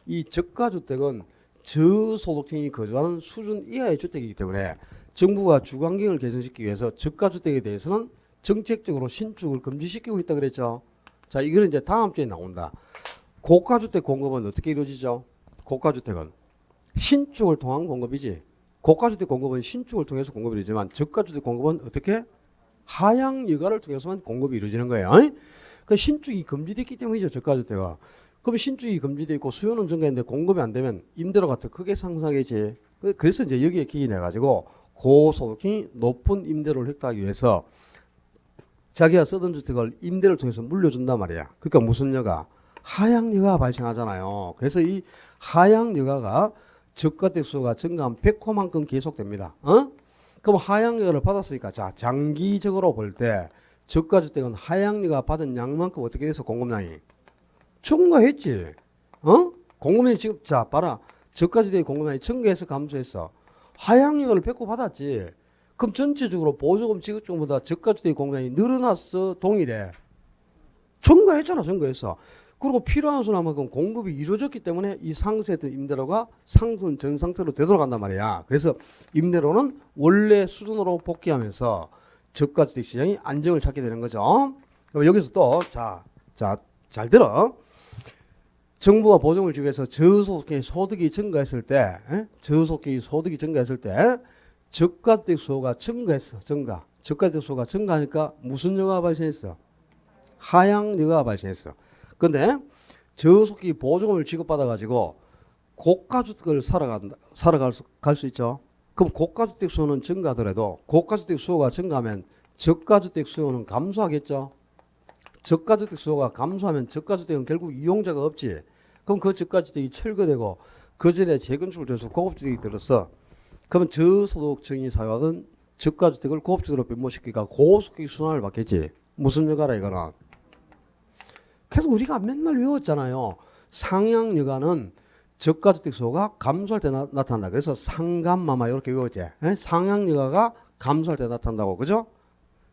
이 저가주택은 저소득층이 거주하는 수준 이하의 주택이기 때문에 정부가 주거환경을 개선시키기 위해서 저가주택에 대해서는 정책적으로 신축을 금지시키고 있다 그랬죠. 자, 이거는 이제 다음 주에 나온다. 고가주택 공급은 어떻게 이루어지죠? 고가주택은 신축을 통한 공급이지. 고가주택 공급은 신축을 통해서 공급이 이루어지지만 저가주택 공급은 어떻게? 하향 여가를 통해서만 공급이 이루어지는 거예요. 그 신축이 금지됐기 때문이죠. 저가주택은. 그럼 신축이 금지되어 있고 수요는 증가했는데 공급이 안 되면 임대료가 더 크게 상승하겠지. 그래서 이제 여기에 기인해가지고 고소득층이 높은 임대료를 획득하기 위해서 자기가 쓰던 주택을 임대를 통해서 물려준단 말이야. 그러니까 무슨 여가? 하향 여가가 발생하잖아요. 그래서 이 하향 여가가 저가주택 수요가 증가한 100호만큼 계속됩니다. 그럼 하향 여가를 받았으니까 자 장기적으로 볼 때 저가주택은 하향 여가 받은 양만큼 어떻게 돼서 공급량이 증가했지. 공급량이 지금 자 봐라. 저가주택의 공급량이 증가해서 감소했어. 하향 여가를 100호 받았지. 그럼 전체적으로 보조금 지급중보다 저가주택의 공급량이 늘어났어? 동일해? 증가했잖아. 증가했어. 그리고 필요한 수만큼 공급이 이루어졌기 때문에 이 상승했던 임대료가 상승 전 상태로 되돌아간단 말이야. 그래서 임대료는 원래 수준으로 복귀하면서 저가주택 시장이 안정을 찾게 되는 거죠. 여기서 또 잘 들어. 정부가 보조금을 주기 위해서 저소득층의 소득이 증가했을 때 저가주택 수요가 증가했어. 저가주택 수요가 증가하니까 무슨 여가가 발생했어? 하향 여가가 발생했어. 근데 저소득이 보조금을 지급받아가지고 고가주택을 갈 수 있죠. 그럼 고가주택 수요는 증가하더라도 고가주택 수요가 증가하면 저가주택 수요는 감소하겠죠. 저가주택 수요가 감소하면 저가주택은 결국 이용자가 없지. 그럼 그 저가주택이 철거되고 그 전에 재건축을 돼서 고급주택이 들었어. 그러면 저소득층이 사용하던 저가주택을 고급주택으로 변모시키니까 고소득이 순환을 받겠지. 무슨 여가라 이거는. 그래서 우리가 맨날 외웠잖아요. 상향 여가는 저가주택 수요가 감소할 때 나타난다. 그래서 상감마마 이렇게 외웠지. 상향 여가가 감소할 때 나타난다고. 그죠?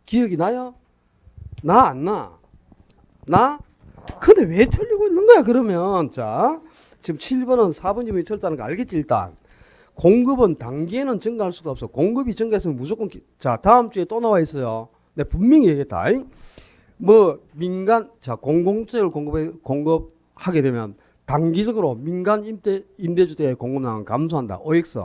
기억이 나요? 나 안 나? 나? 근데 왜 틀리고 있는 거야 그러면. 자 지금 7번은 4번 지문이 틀렸다는 거 알겠지. 일단 공급은 단기에는 증가할 수가 없어. 공급이 증가했으면 무조건 자 다음 주에 또 나와 있어요. 내가 분명히 얘기했다. 뭐 민간 공공재를 공급하게 되면 단기적으로 민간 임대주택의 공급량은 감소한다. OX.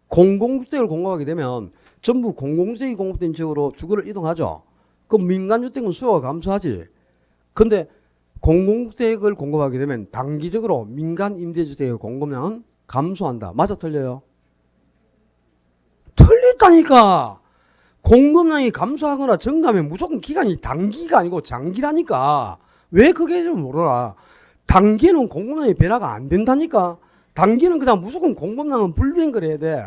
공공주택을 공급하게 되면 전부 공공주택이 공급된 지역으로 주거를 이동하죠. 그럼 민간주택은 수요가 감소하지. 근데 공공주택을 공급하게 되면 단기적으로 민간 임대주택의 공급량은 감소한다. 맞아, 틀려요? 틀렸다니까. 공급량이 감소하거나 증가하면 무조건 기간이 단기가 아니고 장기라니까. 왜 그게 좀 모르라. 단기에는 공급량이 변화가 안 된다니까. 단기는 그냥 무조건 공급량은 불변 그래야 돼.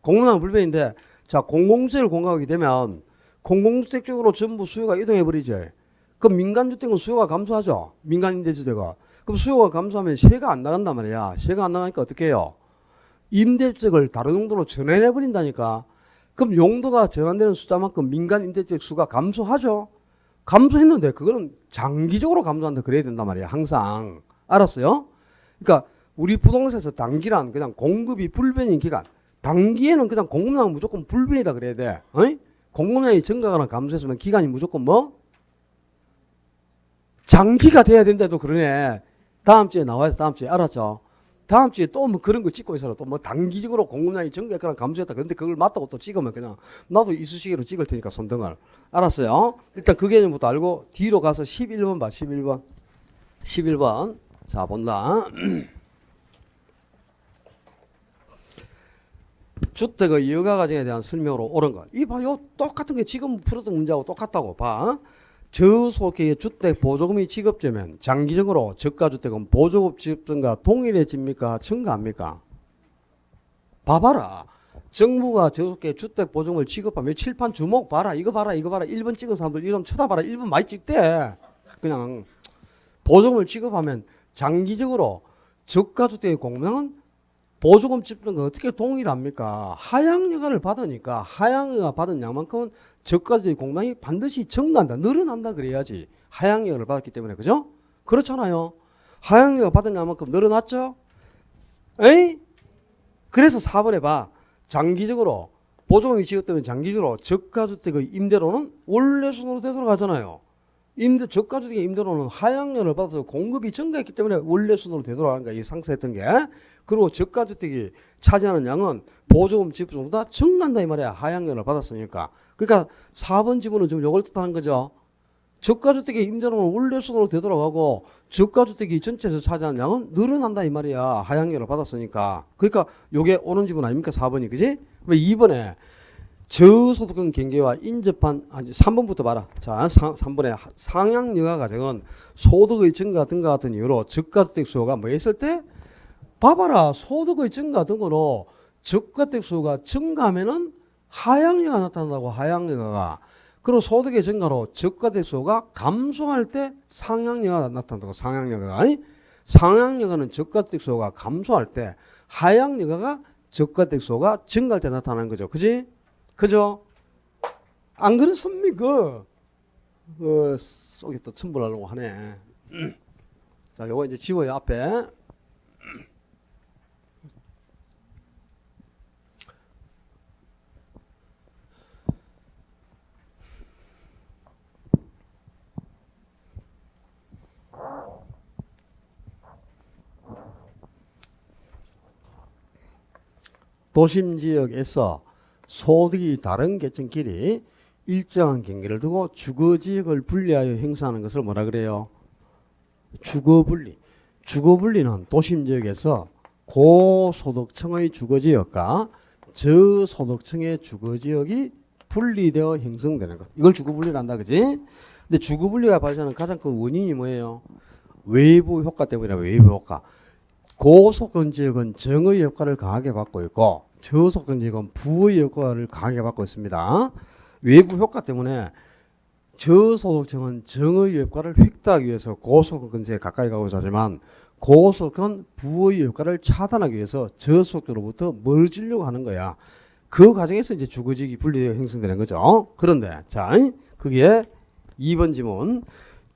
공급량은 불변인데, 자, 공공주택을 공급하게 되면 공공주택 쪽으로 전부 수요가 이동해 버리죠. 그럼 민간주택은 수요가 감소하죠. 민간임대주택은. 그럼 수요가 감소하면 세가 안 나간단 말이야. 세가 안 나가니까 어떻게 해요? 임대주택을 다른 용도로 전환해 버린다니까. 그럼 용도가 전환되는 숫자만큼 민간임대주택 수가 감소하죠. 감소했는데 그거는 장기적으로 감소한다 그래야 된단 말이야. 항상. 알았어요? 그러니까 우리 부동산에서 단기란 그냥 공급이 불변인 기간. 단기에는 그냥 공급량은 무조건 불변이다 그래야 돼. 어이? 공급량이 증가하거나 감소했으면 기간이 무조건 뭐? 장기가 돼야 된다도 그러네. 다음 주에 나와요. 다음 주에. 알았죠? 다음 주에 또 뭐 그런 거 찍고 있어라. 또 뭐 단기적으로 공급량이 증가했거나 감소했다. 그런데 그걸 맞다고 또 찍으면 그냥 나도 이쑤시개로 찍을 테니까 손등을. 알았어요? 일단 그 개념부터 알고 뒤로 가서 11번 봐. 11번. 11번. 자, 본다. 주택의 여가 과정에 대한 설명으로 옳은 거. 이 봐요. 똑같은 게 지금 풀었던 문제하고 똑같다고 봐. 저소득의 주택 보조금이 지급되면 장기적으로 저가주택은 보조금 지급등과 동일해집니까? 증가합니까? 봐봐라. 정부가 저소득의 주택 보조금을 지급하면 칠판 주목 봐라. 이거 봐라. 이거 봐라. 1번 찍은 사람들 이거 좀 쳐다봐라. 1번 많이 찍대. 그냥 보조금을 지급하면 장기적으로 저가주택의 공명은 보조금 지급등과 어떻게 동일합니까? 하향여가를 받으니까 하향여가 받은 양만큼은 저가주택의 공명이 반드시 증가한다. 늘어난다 그래야지. 하향여가를 받았기 때문에. 그죠? 그렇잖아요. 하향여가 받은 양만큼 늘어났죠? 에이? 그래서 4번에 봐. 장기적으로 보조금이 지급되면 장기적으로 저가주택의 임대료는 원래순으로 되돌아가잖아요. 저가주택의 임대료는 하향여를 받아서 공급이 증가했기 때문에 원래순으로 되돌아가는 거야. 이 상세했던 게. 그리고 저가주택이 차지하는 양은 보조금 지급보다 증가한다 이 말이야. 하향여를 받았으니까. 그러니까 4번 지분은 지금 이걸 뜻하는 거죠. 저가주택의 임대료는 원래순으로 되돌아가고 저가주택이 전체에서 차지하는 양은 늘어난다 이 말이야. 하향여를 받았으니까. 그러니까 요게 옳은 지분 아닙니까? 4번이. 그지? 왜 2번에 저소득은 경계와 인접한 3번부터 봐라. 자, 3번에 상향여가 과정은 소득의 증가 등과 같은 이유로 저가주택 수요가 뭐 했을 때? 봐봐라. 소득의 증가 등으로 저가주택 수요가 증가하면은 하향여가 나타난다고. 하향여가가. 그리고 소득의 증가로 저가주택 수요가 감소할 때 상향여가 나타난다고. 상향여가가. 상향여가는 저가주택 수요가 감소할 때, 하향여가가 저가주택 수요가 증가할 때 나타나는 거죠. 그지? 그죠? 안 그렇습니까? 속에 또 첨부하려고 하네. 자, 요거 이제 지워요, 앞에. 도심지역에서 소득이 다른 계층끼리 일정한 경계를 두고 주거지역을 분리하여 행사하는 것을 뭐라 그래요? 주거분리. 주거분리는 도심지역에서 고소득층의 주거지역과 저소득층의 주거지역이 분리되어 형성되는 것. 이걸 주거분리를 한다. 그지? 근데 주거분리가 발생하는 가장 큰 원인이 뭐예요? 외부 효과 때문이라. 외부 효과. 고소득 지역은 정의 효과를 강하게 받고 있고 저소득 지역은 부의 효과를 강하게 받고 있습니다. 외부 효과 때문에 저소득층은 정의 효과를 획득하기 위해서 고소득 근처에 가까이 가고자 하지만 고소득은 부의 효과를 차단하기 위해서 저소득으로부터 멀어지려고 하는 거야. 그 과정에서 이제 주거지역이 분리되어 형성되는 거죠. 그런데 자, 그게 2번 지문.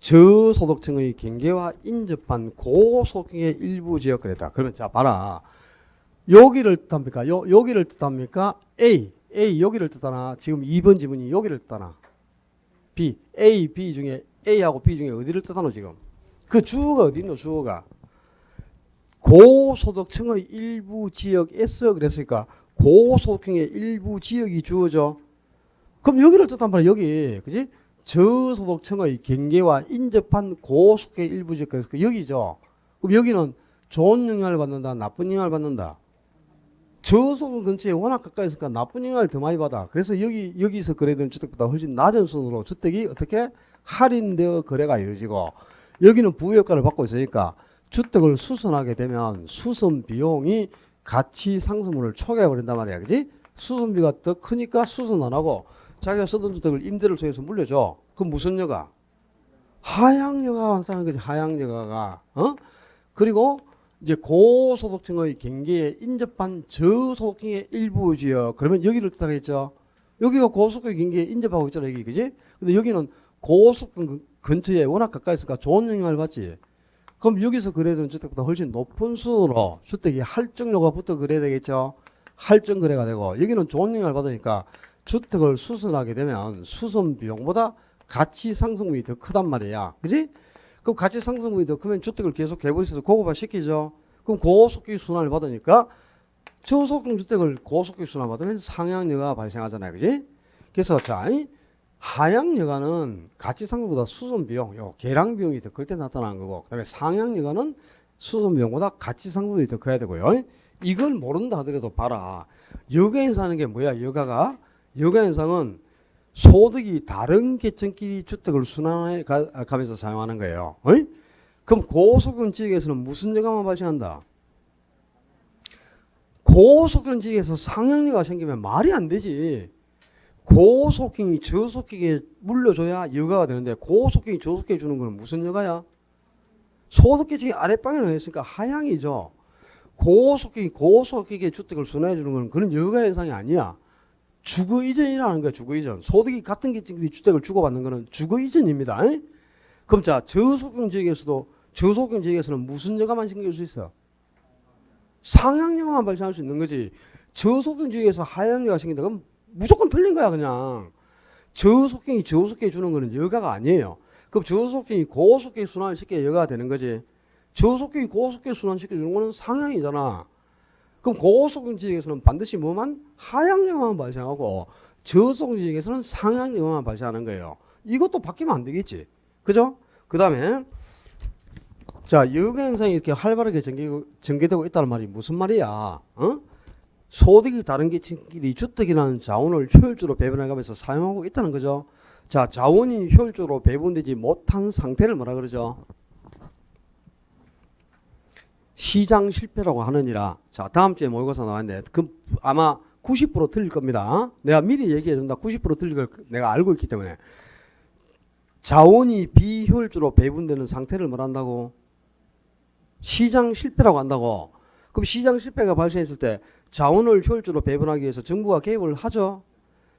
저소득층의 경계와 인접한 고소득의 일부 지역 그랬다. 그러면 자 봐라. 여기를 뜻합니까? 여기를 뜻합니까? A 여기를 뜻하나? 지금 2번 지문이 여기를 뜻하나? B, A, B 중에 A하고 B 중에 어디를 뜻하노 지금? 그 주어가 어디 있노? 주어가 고소득층의 일부 지역에서 그랬으니까 고소득층의 일부 지역이 주어죠. 그럼 여기를 뜻한 말이야. 여기 그지? 저소득층의 경계와 인접한 고소득의 일부 지역 그래서 여기죠. 그럼 여기는 좋은 영향을 받는다, 나쁜 영향을 받는다. 저소득 근처에 워낙 가까이 있으니까 나쁜 영향을 더 많이 받아. 그래서 여기서 거래되는 주택보다 훨씬 낮은 순으로 주택이 어떻게 할인되어 거래가 이루어지고 여기는 부효과를 받고 있으니까 주택을 수선하게 되면 수선 비용이 가치 상승분을 초과해 버린단 말이야. 그지? 수선비가 더 크니까 수선 안 하고 자기가 쓰던 주택을 임대를 통해서 물려줘. 그럼 무슨 여가? 하향여가가 완성하는 거지. 하향여가가. 그리고 이제 고소득층의 경계에 인접한 저소득층의 일부 지역. 그러면 여기를 뜻하겠죠. 여기가 고소득층의 경계에 인접하고 있잖아. 여기. 그지? 근데 여기는 고소득층 근처에 워낙 가까이 있으니까 좋은 영향을 받지. 그럼 여기서 거래되는 주택보다 훨씬 높은 수준으로 주택이 할증료가부터 거래되겠죠. 할증 거래가 되고 여기는 좋은 영향을 받으니까 주택을 수선하게 되면 수선 비용보다 가치 상승분이 더 크단 말이야. 그지? 그럼 가치 상승분이 더 크면 주택을 계속 개발해서 고급화 시키죠. 그럼 고속기 순환을 받으니까 저소득 주택을 고속기 순환 받으면 상향여가가 발생하잖아요. 그지? 그래서 자, 하향여가는 가치 상승보다 수선 비용, 요 계량 비용이 더 클 때 나타나는 거고, 그다음에 상향여가는 수선 비용보다 가치 상승분이 더 커야 되고요. 이걸 모른다 하더라도 봐라. 여가 현상하는 게 뭐야? 여가 현상은 소득이 다른 계층끼리 주택을 순환해 가면서 사용하는 거예요. 그럼 고소득 지역에서는 무슨 여가만 발생한다? 고소득 지역에서 상향여가 생기면 말이 안 되지. 고소득이 저소득에 물려줘야 여가가 되는데 고소득이 저소득에 주는 건 무슨 여가야? 소득계층이 아랫방에 놓였으니까 하향이죠. 고소득이 고소득에 주택을 순환해 주는 건 그런 여가 현상이 아니야. 주거 이전이라는 거야. 주거 이전. 소득이 같은 계층끼리 주택을 주고받는 거는 주거 이전입니다. 그럼 자, 저소득 지역에서는 무슨 여가만 생길 수 있어? 상향여가만 발생할 수 있는 거지. 저소득 지역에서 하향여가 생긴다. 그럼 무조건 틀린 거야. 그냥 저소득이 저소득에 주는 거는 여가가 아니에요. 그럼 저소득이 고소득에 순환을 시켜야 여가가 되는 거지. 저소득이 고소득에 순환시켜주는 거는 상향이잖아. 그럼 고소득 지역에서는 반드시 뭐만? 하향여가만 발생하고 저소득 지역에서는 상향여가만 발생하는 거예요. 이것도 바뀌면 안 되겠지. 그죠? 그 다음에 자, 여가 현상이 이렇게 활발하게 전개되고 있다는 말이 무슨 말이야? 소득이 다른 계층끼리 주택이라는 자원을 효율적으로 배분해가면서 사용하고 있다는 거죠. 자, 자원이 효율적으로 배분되지 못한 상태를 뭐라 그러죠? 시장 실패라고 하느니라. 자, 다음 주에 모의고사 나왔는데 그 아마 90% 틀릴 겁니다. 내가 미리 얘기해 준다. 90% 틀릴 걸 내가 알고 있기 때문에. 자원이 비효율적으로 배분되는 상태를 뭐라 한다고? 시장 실패라고 한다고. 그럼 시장 실패가 발생했을 때 자원을 효율적으로 배분하기 위해서 정부가 개입을 하죠.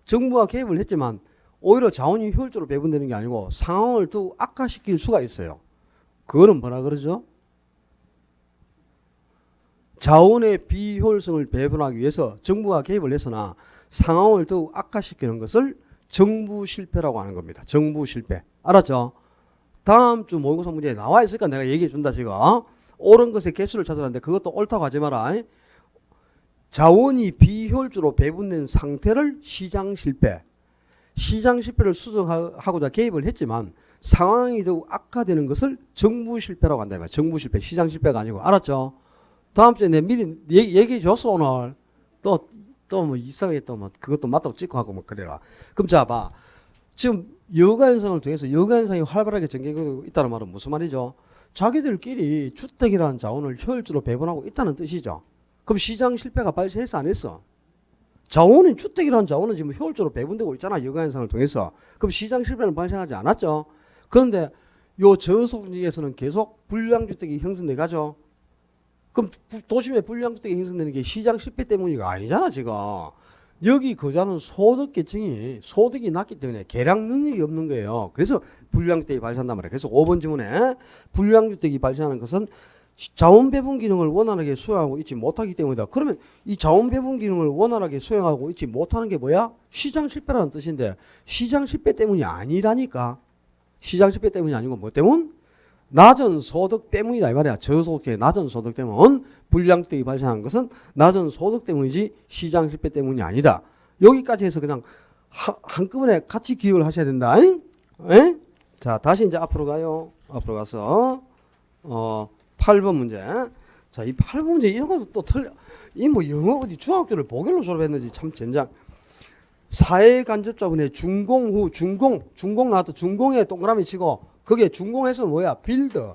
정부가 개입을 했지만 오히려 자원이 효율적으로 배분되는 게 아니고 상황을 더 악화시킬 수가 있어요. 그거는 뭐라 그러죠? 자원의 비효율성을 배분하기 위해서 정부가 개입을 했으나 상황을 더욱 악화시키는 것을 정부 실패라고 하는 겁니다. 정부 실패. 알았죠? 다음 주 모의고사 문제에 나와 있으니까 내가 얘기해 준다 지금. 옳은 것의 개수를 찾아놨는데 그것도 옳다고 하지 마라. 자원이 비효율적으로 배분된 상태를 시장 실패. 시장 실패를 수정하고자 개입을 했지만 상황이 더욱 악화되는 것을 정부 실패라고 한다. 정부 실패. 시장 실패가 아니고. 알았죠? 다음 주에 내가 미리 얘기해 줬어 오늘. 또 뭐 이상하게 또 뭐 그것도 맞다고 찍고 하고 뭐 그래라. 그럼 자 봐. 지금 여가 현상을 통해서 여가 현상이 활발하게 전개되고 있다는 말은 무슨 말이죠? 자기들끼리 주택이라는 자원을 효율적으로 배분하고 있다는 뜻이죠. 그럼 시장 실패가 발생했어 안 했어? 자원은 주택이라는 자원은 지금 효율적으로 배분되고 있잖아. 여가 현상을 통해서. 그럼 시장 실패는 발생하지 않았죠. 그런데 요 저소득지역에서는 계속 불량주택이 형성돼 가죠. 그럼 도심에 불량주택이 형성되는 게 시장 실패 때문이가 아니잖아 지금. 여기 거주하는 소득계층이 소득이 낮기 때문에 계량 능력이 없는 거예요. 그래서 불량주택이 발생한단 말이에요. 그래서 5번 지문에 불량주택이 발생하는 것은 자원 배분 기능을 원활하게 수행하고 있지 못하기 때문이다. 그러면 이 자원 배분 기능을 원활하게 수행하고 있지 못하는 게 뭐야? 시장 실패라는 뜻인데 시장 실패 때문이 아니라니까. 시장 실패 때문이 아니고 뭐 때문? 낮은 소득 때문이다 이 말이야. 저소득층의 낮은 소득 때문, 불량주택이 발생한 것은 낮은 소득 때문이지 시장 실패 때문이 아니다. 여기까지 해서 그냥 한꺼번에 같이 기억을 하셔야 된다. 에? 자, 다시 이제 앞으로 가요. 앞으로 가서 8번 문제. 자, 이 8번 문제 이런 것도 또 틀려. 이 뭐 영어 어디 중학교를 보결로 졸업했는지 참 젠장. 사회 간접자분의 준공 후 준공 나왔다. 준공에 동그라미 치고 그게 준공해서 뭐야? 빌드.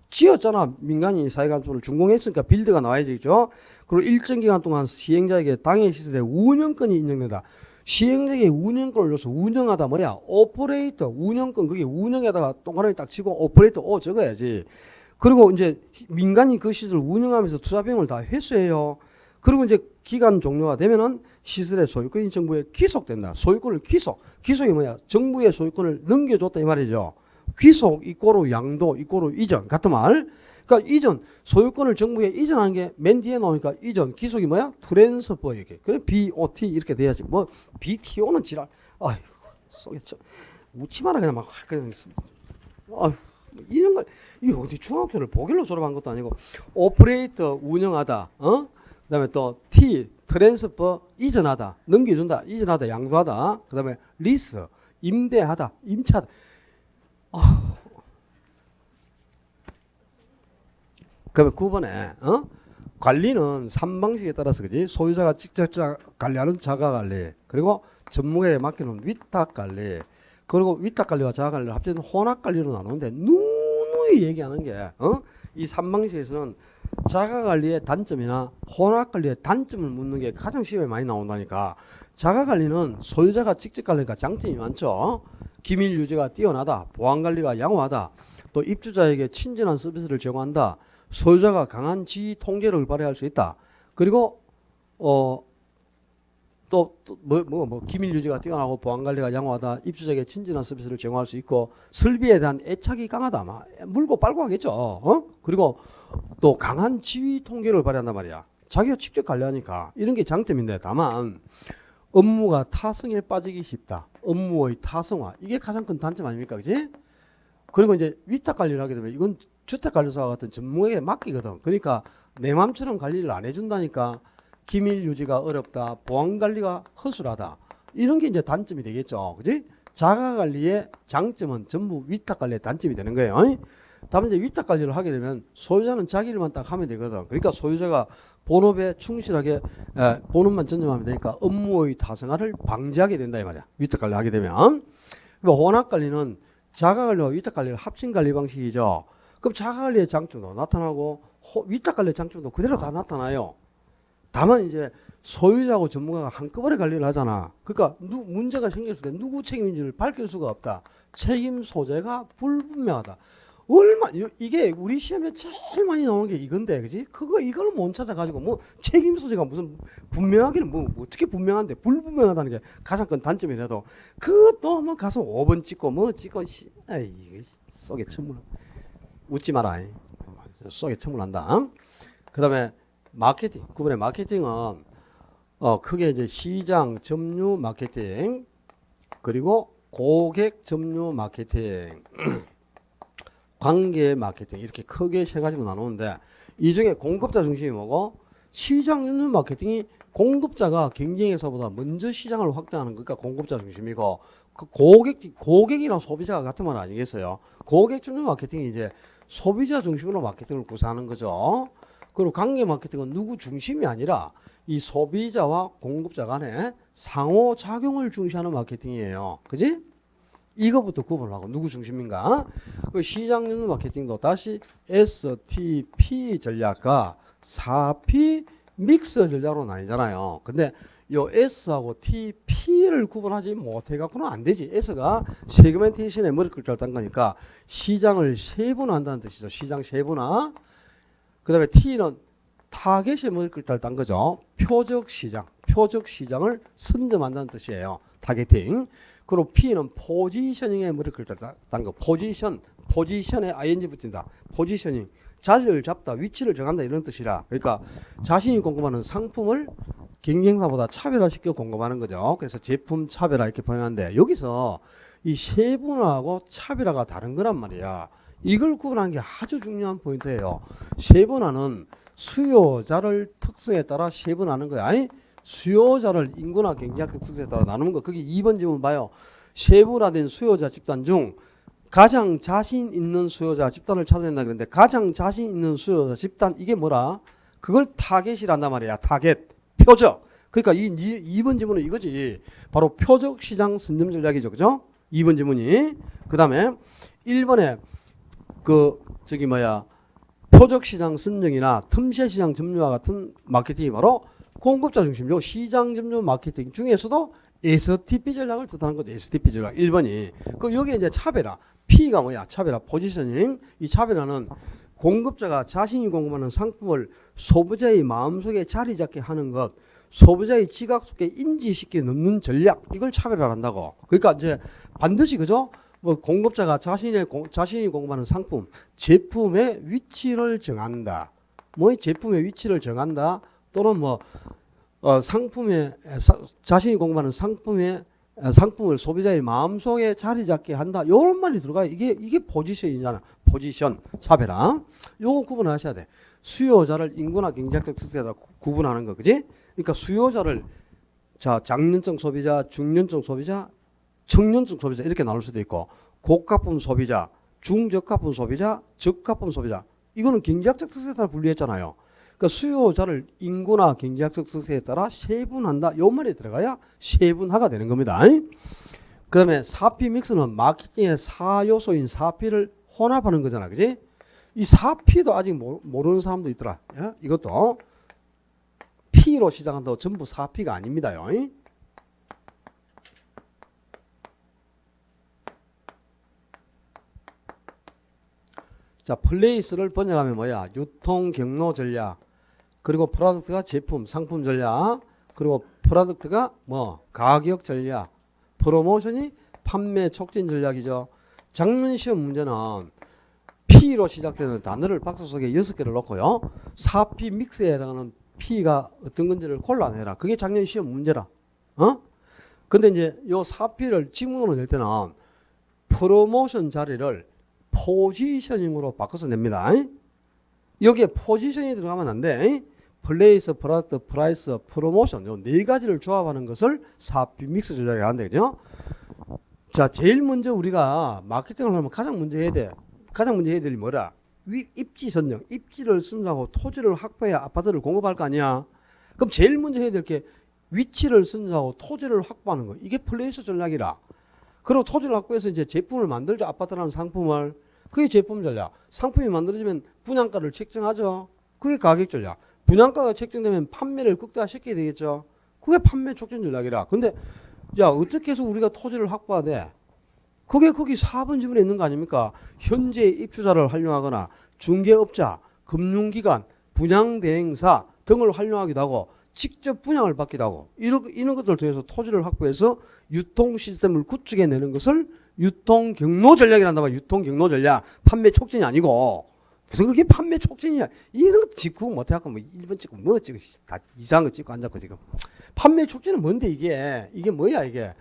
지었잖아. 민간이 사회 간접을 준공했으니까 빌드가 나와야죠. 그리고 일정 기간 동안 시행자에게 당해 시설의 운영권이 인정된다. 시행자에게 운영권을 줘서 운영하다 뭐야? 오퍼레이터 운영권 그게 운영에다가 동그라미 딱 치고 오퍼레이터 적어야지. 그리고 이제 민간이 그 시설을 운영하면서 투자 비용을 다 회수해요. 그리고 이제 기간 종료가 되면은 시설의 소유권이 정부에 귀속된다. 소유권을 귀속이 뭐야? 정부의 소유권을 넘겨줬다 이 말이죠. 귀속 이꼬로 양도 이꼬로 이전 같은 말. 그러니까 이전 소유권을 정부에 이전하는 게 맨 뒤에 나오니까 이전 귀속이 뭐야? 트랜스퍼 이렇게. 그래 BOT 이렇게 돼야지. 뭐 BTO는 지랄. 아이고 쏘겠죠. 웃지 마라 그냥 막 그냥. 아휴 이런 걸 이 어디 중학교를 보길로 졸업한 것도 아니고 오퍼레이터 운영하다. 그다음에 또 T 트랜스퍼 이전하다 넘겨준다 이전하다 양도하다 그다음에 리스 임대하다 임차하다. 그러면 9번에 관리는 3방식에 따라서 그지 소유자가 직접 관리하는 자가관리 그리고 전문가에 맡기는 위탁관리 그리고 위탁관리와 자가관리를 합쳐서 혼합관리로 나누는데 누누이 얘기하는 게 이 3방식에서는 자가관리의 단점이나 혼합관리의 단점을 묻는 게 가장 시험에 많이 나온다니까. 자가관리는 소유자가 직접 관리니까 장점이 많죠. 기밀 유지가 뛰어나다. 보안관리가 양호하다. 또 입주자에게 친절한 서비스를 제공한다. 소유자가 강한 지위 통제력을 발휘할 수 있다. 그리고 또 기밀 유지가 뛰어나고 보안 관리가 양호하다. 입주자에게 친절한 서비스를 제공할 수 있고 설비에 대한 애착이 강하다. 막 물고 빨고 하겠죠. 그리고 또 강한 지위 통제를 발휘한단 말이야. 자기가 직접 관리하니까 이런 게 장점인데 다만 업무가 타성에 빠지기 쉽다. 업무의 타성화 이게 가장 큰 단점 아닙니까, 그지? 그리고 이제 위탁 관리를 하게 되면 이건 주택관리사와 같은 전문가에게 맡기거든. 그러니까 내 맘처럼 관리를 안 해준다니까. 기밀 유지가 어렵다. 보안 관리가 허술하다. 이런 게 이제 단점이 되겠죠. 그지? 자가 관리의 장점은 전부 위탁 관리의 단점이 되는 거예요. 다만 이제 위탁 관리를 하게 되면 소유자는 자기 일만 딱 하면 되거든. 그러니까 소유자가 본업에 충실하게 본업만 전념하면 되니까 업무의 다성화를 방지하게 된다 이 말이야. 위탁 관리 하게 되면. 혼합 관리는 자가 관리와 위탁 관리를 합친 관리 방식이죠. 그럼 자가 관리의 장점도 나타나고 위탁 관리의 장점도 그대로 다 나타나요. 다만 이제 소유자하고 전문가가 한꺼번에 관리를 하잖아. 그러니까 문제가 생겼을 때 누구 책임인지를 밝힐 수가 없다. 책임 소재가 불분명하다. 이게 우리 시험에 제일 많이 나오는 게 이건데, 그지? 이걸 못 찾아가지고 뭐 책임 소재가 무슨 분명하기는 뭐 어떻게 분명한데 불분명하다는 게 가장 큰 단점이라도 그것도 뭐 가서 5번 찍고 뭐 찍고 이게 속에 천물 웃지 마라. 속에 천물난다. 그다음에 마케팅. 9번의 마케팅은 크게 이제 시장 점유 마케팅 그리고 고객 점유 마케팅 관계 마케팅 이렇게 크게 세 가지로 나누는데 이 중에 공급자 중심이 뭐고 시장 점유 마케팅이 공급자가 경쟁회사보다 먼저 시장을 확대하는 거니까 공급자 중심이고 그 고객이랑 소비자가 같은 말 아니겠어요? 고객 점유 마케팅이 이제 소비자 중심으로 마케팅을 구사하는 거죠. 그리고 관계 마케팅은 누구 중심이 아니라 이 소비자와 공급자 간의 상호작용을 중시하는 마케팅이에요. 그지? 이거부터 구분을 하고 누구 중심인가? 그 시장 점유 마케팅도 다시 STP 전략과 4P 믹스 전략으로 나뉘잖아요. 근데 요 S하고 TP를 구분하지 못해갖고는 안 되지. S가 세그멘테이션에 머리 끌 딴 거니까 시장을 세분화한다는 뜻이죠. 시장 세분화. 그 다음에 T는 타겟에 머리 끌 딴 거죠. 표적 시장을 선점한다는 뜻이에요. 타겟팅. 그리고 P는 포지셔닝에 머리 끌 딴 거. 포지션에 ing 붙인다. 포지셔닝. 자리를 잡다, 위치를 정한다 이런 뜻이라. 그러니까 자신이 공급하는 상품을 경쟁사보다 차별화시켜 공급하는 거죠. 그래서 제품 차별화 이렇게 표현하는데 여기서 이 세분화하고 차별화가 다른 거란 말이야. 이걸 구분하는 게 아주 중요한 포인트예요. 세분화는 수요자를 특성에 따라 세분하는 거야. 아니? 수요자를 인구나 경제학 특성에 따라 나누는 거. 그게 2번 질문 봐요. 세분화된 수요자 집단 중 가장 자신 있는 수요자 집단을 찾아낸다 그랬는데 가장 자신 있는 수요자 집단 이게 뭐라? 그걸 타겟이란단 말이야. 타겟. 표적. 그러니까 이 2번 질문은 이거지. 바로 표적 시장 선점 전략이죠. 그죠? 2번 질문이. 그 다음에 1번에 표적 시장 선정이나 틈새 시장 점유와 같은 마케팅이 바로 공급자 중심적 시장 점유 마케팅 중에서도 STP 전략을 뜻하는 거죠. STP 전략 1번이. 그 여기 이제 차별화. P가 뭐야? 차별화. 포지셔닝. 이 차별화는 공급자가 자신이 공급하는 상품을 소비자의 마음속에 자리 잡게 하는 것, 소비자의 지각 속에 인지시켜 넣는 전략, 이걸 차별화한다고. 그러니까 이제 반드시 그죠? 뭐 공급자가 자신이 공급하는 상품, 제품의 위치를 정한다. 뭐 제품의 위치를 정한다. 또는 뭐 자신이 공급하는 상품을 소비자의 마음속에 자리 잡게 한다. 이런 말이 들어가요. 이게 포지션이잖아. 포지션, 차별화. 요거 구분하셔야 돼. 수요자를 인구나 경제학적 특성에 따라 구분하는 거, 그지? 그러니까 수요자를 장년층 소비자, 중년층 소비자, 청년층 소비자 이렇게 나눌 수도 있고, 고가품 소비자, 중저가품 소비자, 저가품 소비자. 이거는 경제학적 특성에 따라 분리했잖아요. 그러니까 수요자를 인구나 경제학적 특성에 따라 세분한다. 요 말이 들어가야 세분화가 되는 겁니다. 그 다음에 4P 믹스는 마케팅의 4요소인 4P를 혼합하는 거잖아. 그지? 이 4P도 아직 모르는 사람도 있더라. 예? 이것도 P로 시작한다고 전부 4P가 아닙니다요. 자, 플레이스를 번역하면 뭐야? 유통 경로 전략. 그리고 프로덕트가 제품, 상품 전략. 그리고 프로덕트가 뭐 가격 전략. 프로모션이 판매 촉진 전략이죠. 작년 시험 문제는 P로 시작되는 단어를 박스 속에 6개를 넣고요. 4P 믹스에 해당하는 P가 어떤 건지를 골라내라. 그게 작년 시험 문제라. 근데 이제 요 4P를 지문으로 낼 때는 프로모션 자리를 포지셔닝으로 바꿔서 냅니다. 여기에 포지션이 들어가면 안 돼. 플레이스, 프로덕트, 프라이스, 프로모션 요 네 가지를 조합하는 것을 4P 믹스 전략이라고 한다. 그죠? 자, 제일 먼저 우리가 마케팅을 하면 가장 먼저 해야 될 일이 뭐라? 입지 선정. 입지를 선정하고 토지를 확보해야 아파트를 공급할 거 아니야. 그럼 제일 먼저 해야 될 게 위치를 선정하고 토지를 확보하는 거. 이게 플레이스 전략이라. 그리고 토지를 확보해서 이제 제품을 만들죠. 아파트라는 상품을. 그게 제품 전략. 상품이 만들어지면 분양가를 책정하죠. 그게 가격 전략. 분양가가 책정되면 판매를 극대화시켜야 되겠죠. 그게 판매 촉진 전략이라. 근데 야, 어떻게 해서 우리가 토지를 확보하되? 그게 거기 4번 지문에 있는 거 아닙니까? 현재 입주자를 활용하거나 중개업자, 금융기관, 분양대행사 등을 활용하기도 하고 직접 분양을 받기도 하고 이런 것들을 통해서 토지를 확보해서 유통 시스템을 구축해내는 것을 유통 경로 전략이란다 말이야. 유통 경로 전략. 판매 촉진이 아니고 무슨 그게 판매 촉진이야. 이런 거 짚고 못해갖고 뭐 1번 찍고 뭐 찍고 다 이상한 거 찍고 앉았고 지금. 판매 촉진은 뭔데 이게 뭐야 이게.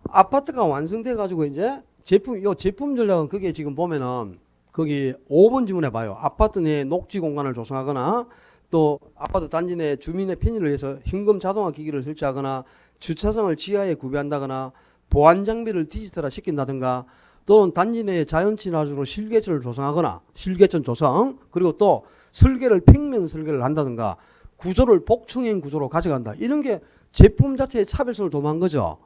아파트가 완성돼 가지고 이제 제품 전략은 그게 지금 보면은 거기 5번 지문에 봐요. 아파트 내 녹지 공간을 조성하거나 또 아파트 단지 내 주민의 편의를 위해서 현금 자동화 기기를 설치하거나 주차장을 지하에 구비한다거나 보안 장비를 디지털화 시킨다든가 또는 단지 내 자연 친화적으로 실개천을 조성하거나 실개천 조성 그리고 또 설계를 평면 설계를 한다든가 구조를 복층형 구조로 가져간다. 이런 게 제품 자체의 차별성을 도모한 거죠.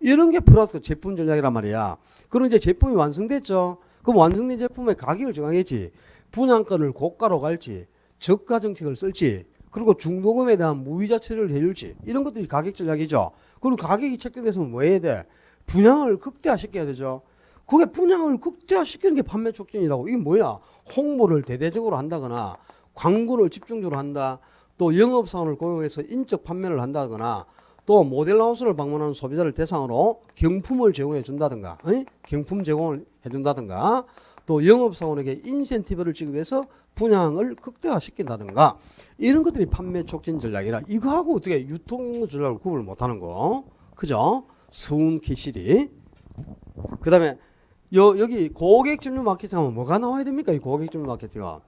이런 게 플러스 제품 전략이란 말이야. 그럼 이제 제품이 완성됐죠. 그럼 완성된 제품의 가격을 정하겠지. 분양가를 고가로 갈지, 저가 정책을 쓸지, 그리고 중도금에 대한 무이자 처리를 해줄지 이런 것들이 가격 전략이죠. 그리고 가격이 책정됐으면 뭐 해야 돼? 분양을 극대화시켜야 되죠. 그게 분양을 극대화시키는 게 판매 촉진이라고. 이게 뭐야? 홍보를 대대적으로 한다거나 광고를 집중적으로 한다. 또 영업사원을 고용해서 인적 판매를 한다거나 또 모델하우스를 방문하는 소비자를 대상으로 경품을 제공해 준다든가 경품 제공을 해준다든가 또 영업사원에게 인센티브를 지급해서 분양을 극대화시킨다든가 이런 것들이 판매 촉진 전략이라. 이거하고 어떻게 유통 전략을 구분을 못하는 거. 그죠? 서운 캐시리 그 다음에 여기 고객 점유 마케팅 하면 뭐가 나와야 됩니까? 이 고객 점유 마케팅은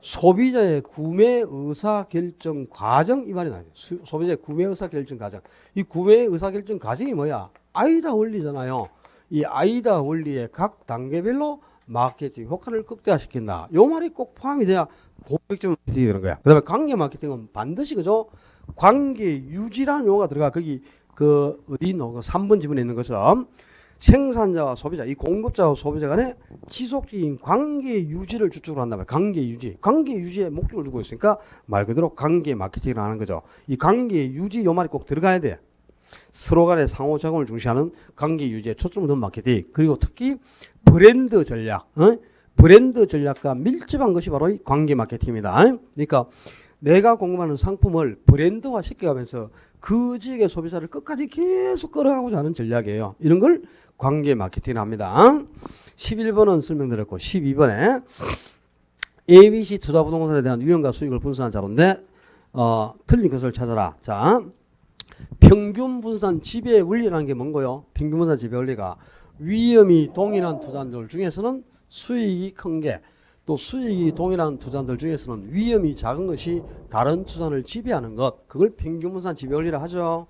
소비자의 구매 의사 결정 과정 이 말이 나와요. 소비자의 구매 의사 결정 과정. 이 구매 의사 결정 과정이 뭐야? 아이다 원리잖아요. 이 아이다 원리의 각 단계별로 마케팅 효과를 극대화시킨다. 요 말이 꼭 포함이 돼야 고객점 마케팅이 되는 거야. 그다음에 관계 마케팅은 반드시 그죠? 관계 유지라는 용어가 들어가. 거기 그 어디 있노? 그 3번 지문에 있는 것처럼 생산자와 소비자, 이 공급자와 소비자 간의 지속적인 관계 유지를 주축으로 한다면 관계 유지. 관계 유지에 목적을 두고 있으니까 말 그대로 관계 마케팅을 하는 거죠. 이 관계 유지 요 말이 꼭 들어가야 돼. 서로 간의 상호작용을 중시하는 관계 유지에 초점을 둔 마케팅. 그리고 특히 브랜드 전략. 브랜드 전략과 밀접한 것이 바로 이 관계 마케팅입니다. 그러니까 내가 공급하는 상품을 브랜드화 시켜가면서 그 지역의 소비자를 끝까지 계속 끌어가고자 하는 전략이에요. 이런 걸 관계 마케팅을 합니다. 11번은 설명드렸고 12번에 ABC 투자부동산에 대한 위험과 수익을 분석한 자료인데 틀린 것을 찾아라. 자, 평균 분산 지배 원리라는 게 뭔가요? 평균 분산 지배 원리가 위험이 동일한 투자들 중에서는 수익이 큰 게 또 수익이 동일한 투자들 중에서는 위험이 작은 것이 다른 투자를 지배하는 것. 그걸 평균 분산 지배 원리라 하죠.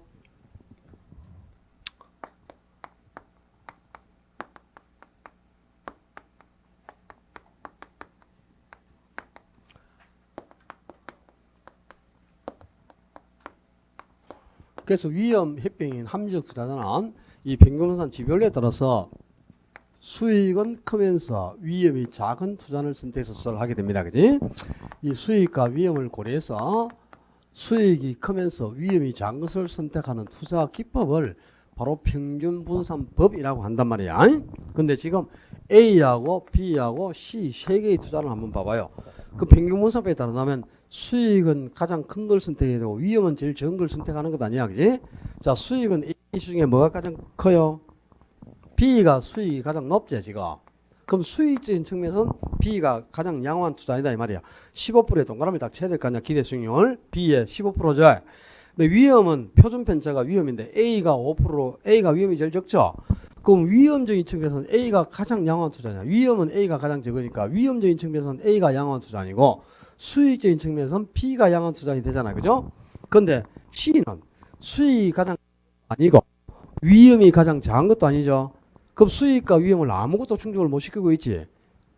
그래서 위험 협병인 합리적 투자자는 이 평균 분산 지배 원리에 따라서 수익은 크면서 위험이 작은 투자를 선택해서 투자를 하게 됩니다. 그지? 이 수익과 위험을 고려해서 수익이 크면서 위험이 작은 것을 선택하는 투자 기법을 바로 평균 분산법이라고 한단 말이야. 근데 지금 A하고 B하고 C 세 개의 투자를 한번 봐봐요. 그 평균 분산법에 따르면 수익은 가장 큰 걸 선택해야 되고 위험은 제일 적은 걸 선택하는 것 아니야. 그지? 자, 수익은 A 중에 뭐가 가장 커요? B가 수익이 가장 높지 지금. 그럼 수익적인 측면에서는 B가 가장 양호한 투자이다 이 말이야. 15%의 동그라미 딱 쳐야 될 거 아니야. 기대 수익률 B의 15%죠. 근데 위험은 표준 편차가 위험인데 A가 5%, A가 위험이 제일 적죠. 그럼 위험적인 측면에서는 A가 가장 양호한 투자냐. 위험은 A가 가장 적으니까 위험적인 측면에서는 A가 양호한 투자 아니고 수익적인 측면에서는 B가 양호한 투자이 되잖아. 그죠? 근데 C는 수익이 가장 아니고 위험이 가장 작은 것도 아니죠. 그럼 수익과 위험을 아무것도 충족을 못 시키고 있지.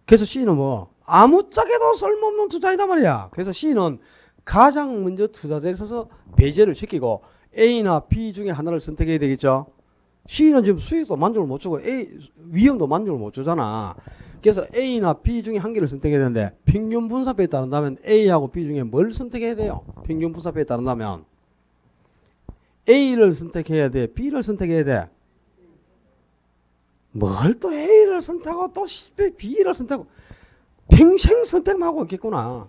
그래서 C는 뭐 아무짝에도 쓸모없는 투자이다 말이야. 그래서 C는 가장 먼저 투자대에 있어서 배제를 시키고 A나 B 중에 하나를 선택해야 되겠죠. C는 지금 수익도 만족을 못 주고 위험도 만족을 못 주잖아. 그래서 A나 B 중에 한 개를 선택해야 되는데 평균 분산법에 따른다면 A하고 B 중에 뭘 선택해야 돼요? 평균 분산법에 따른다면 A를 선택해야 돼? B를 선택해야 돼? 뭘 또 A를 선택하고 또 B를 선택하고 평생 선택만 하고 있겠구나.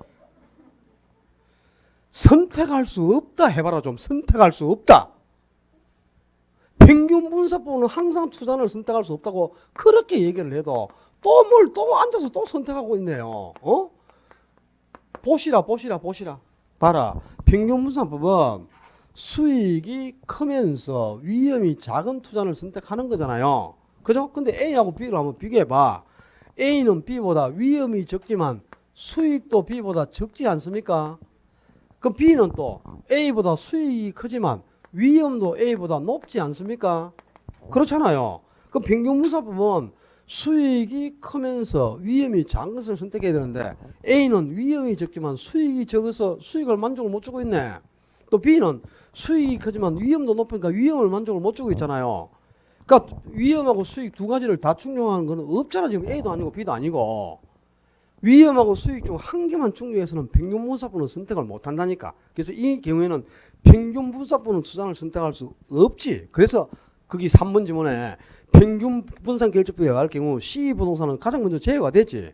선택할 수 없다 해봐라 좀. 선택할 수 없다. 평균 분산법은 항상 투자를 선택할 수 없다고 그렇게 얘기를 해도 또 뭘 또 앉아서 또 선택하고 있네요. 보시라. 봐라. 평균 분산법은 수익이 크면서 위험이 작은 투자를 선택하는 거잖아요. 그죠? 근데 A하고 B를 한번 비교해봐. A는 B보다 위험이 적지만 수익도 B보다 적지 않습니까? 그럼 B는 또 A보다 수익이 크지만 위험도 A보다 높지 않습니까? 그렇잖아요. 그럼 평균 분산법은 수익이 크면서 위험이 작은 것을 선택해야 되는데 A는 위험이 적지만 수익이 적어서 수익을 만족을 못 주고 있네. 또 B는 수익이 크지만 위험도 높으니까 위험을 만족을 못 주고 있잖아요. 그러니까 위험하고 수익 두 가지를 다 충족하는 건 없잖아. 지금 A도 아니고 B도 아니고. 위험하고 수익 중 한 개만 충족해서는 평균 분산법은 선택을 못 한다니까. 그래서 이 경우에는 평균 분산법은 투자를 선택할 수 없지. 그래서 거기 3번 지문에 평균 분산 결정법에 의할 경우 C 부동산은 가장 먼저 제외가 됐지.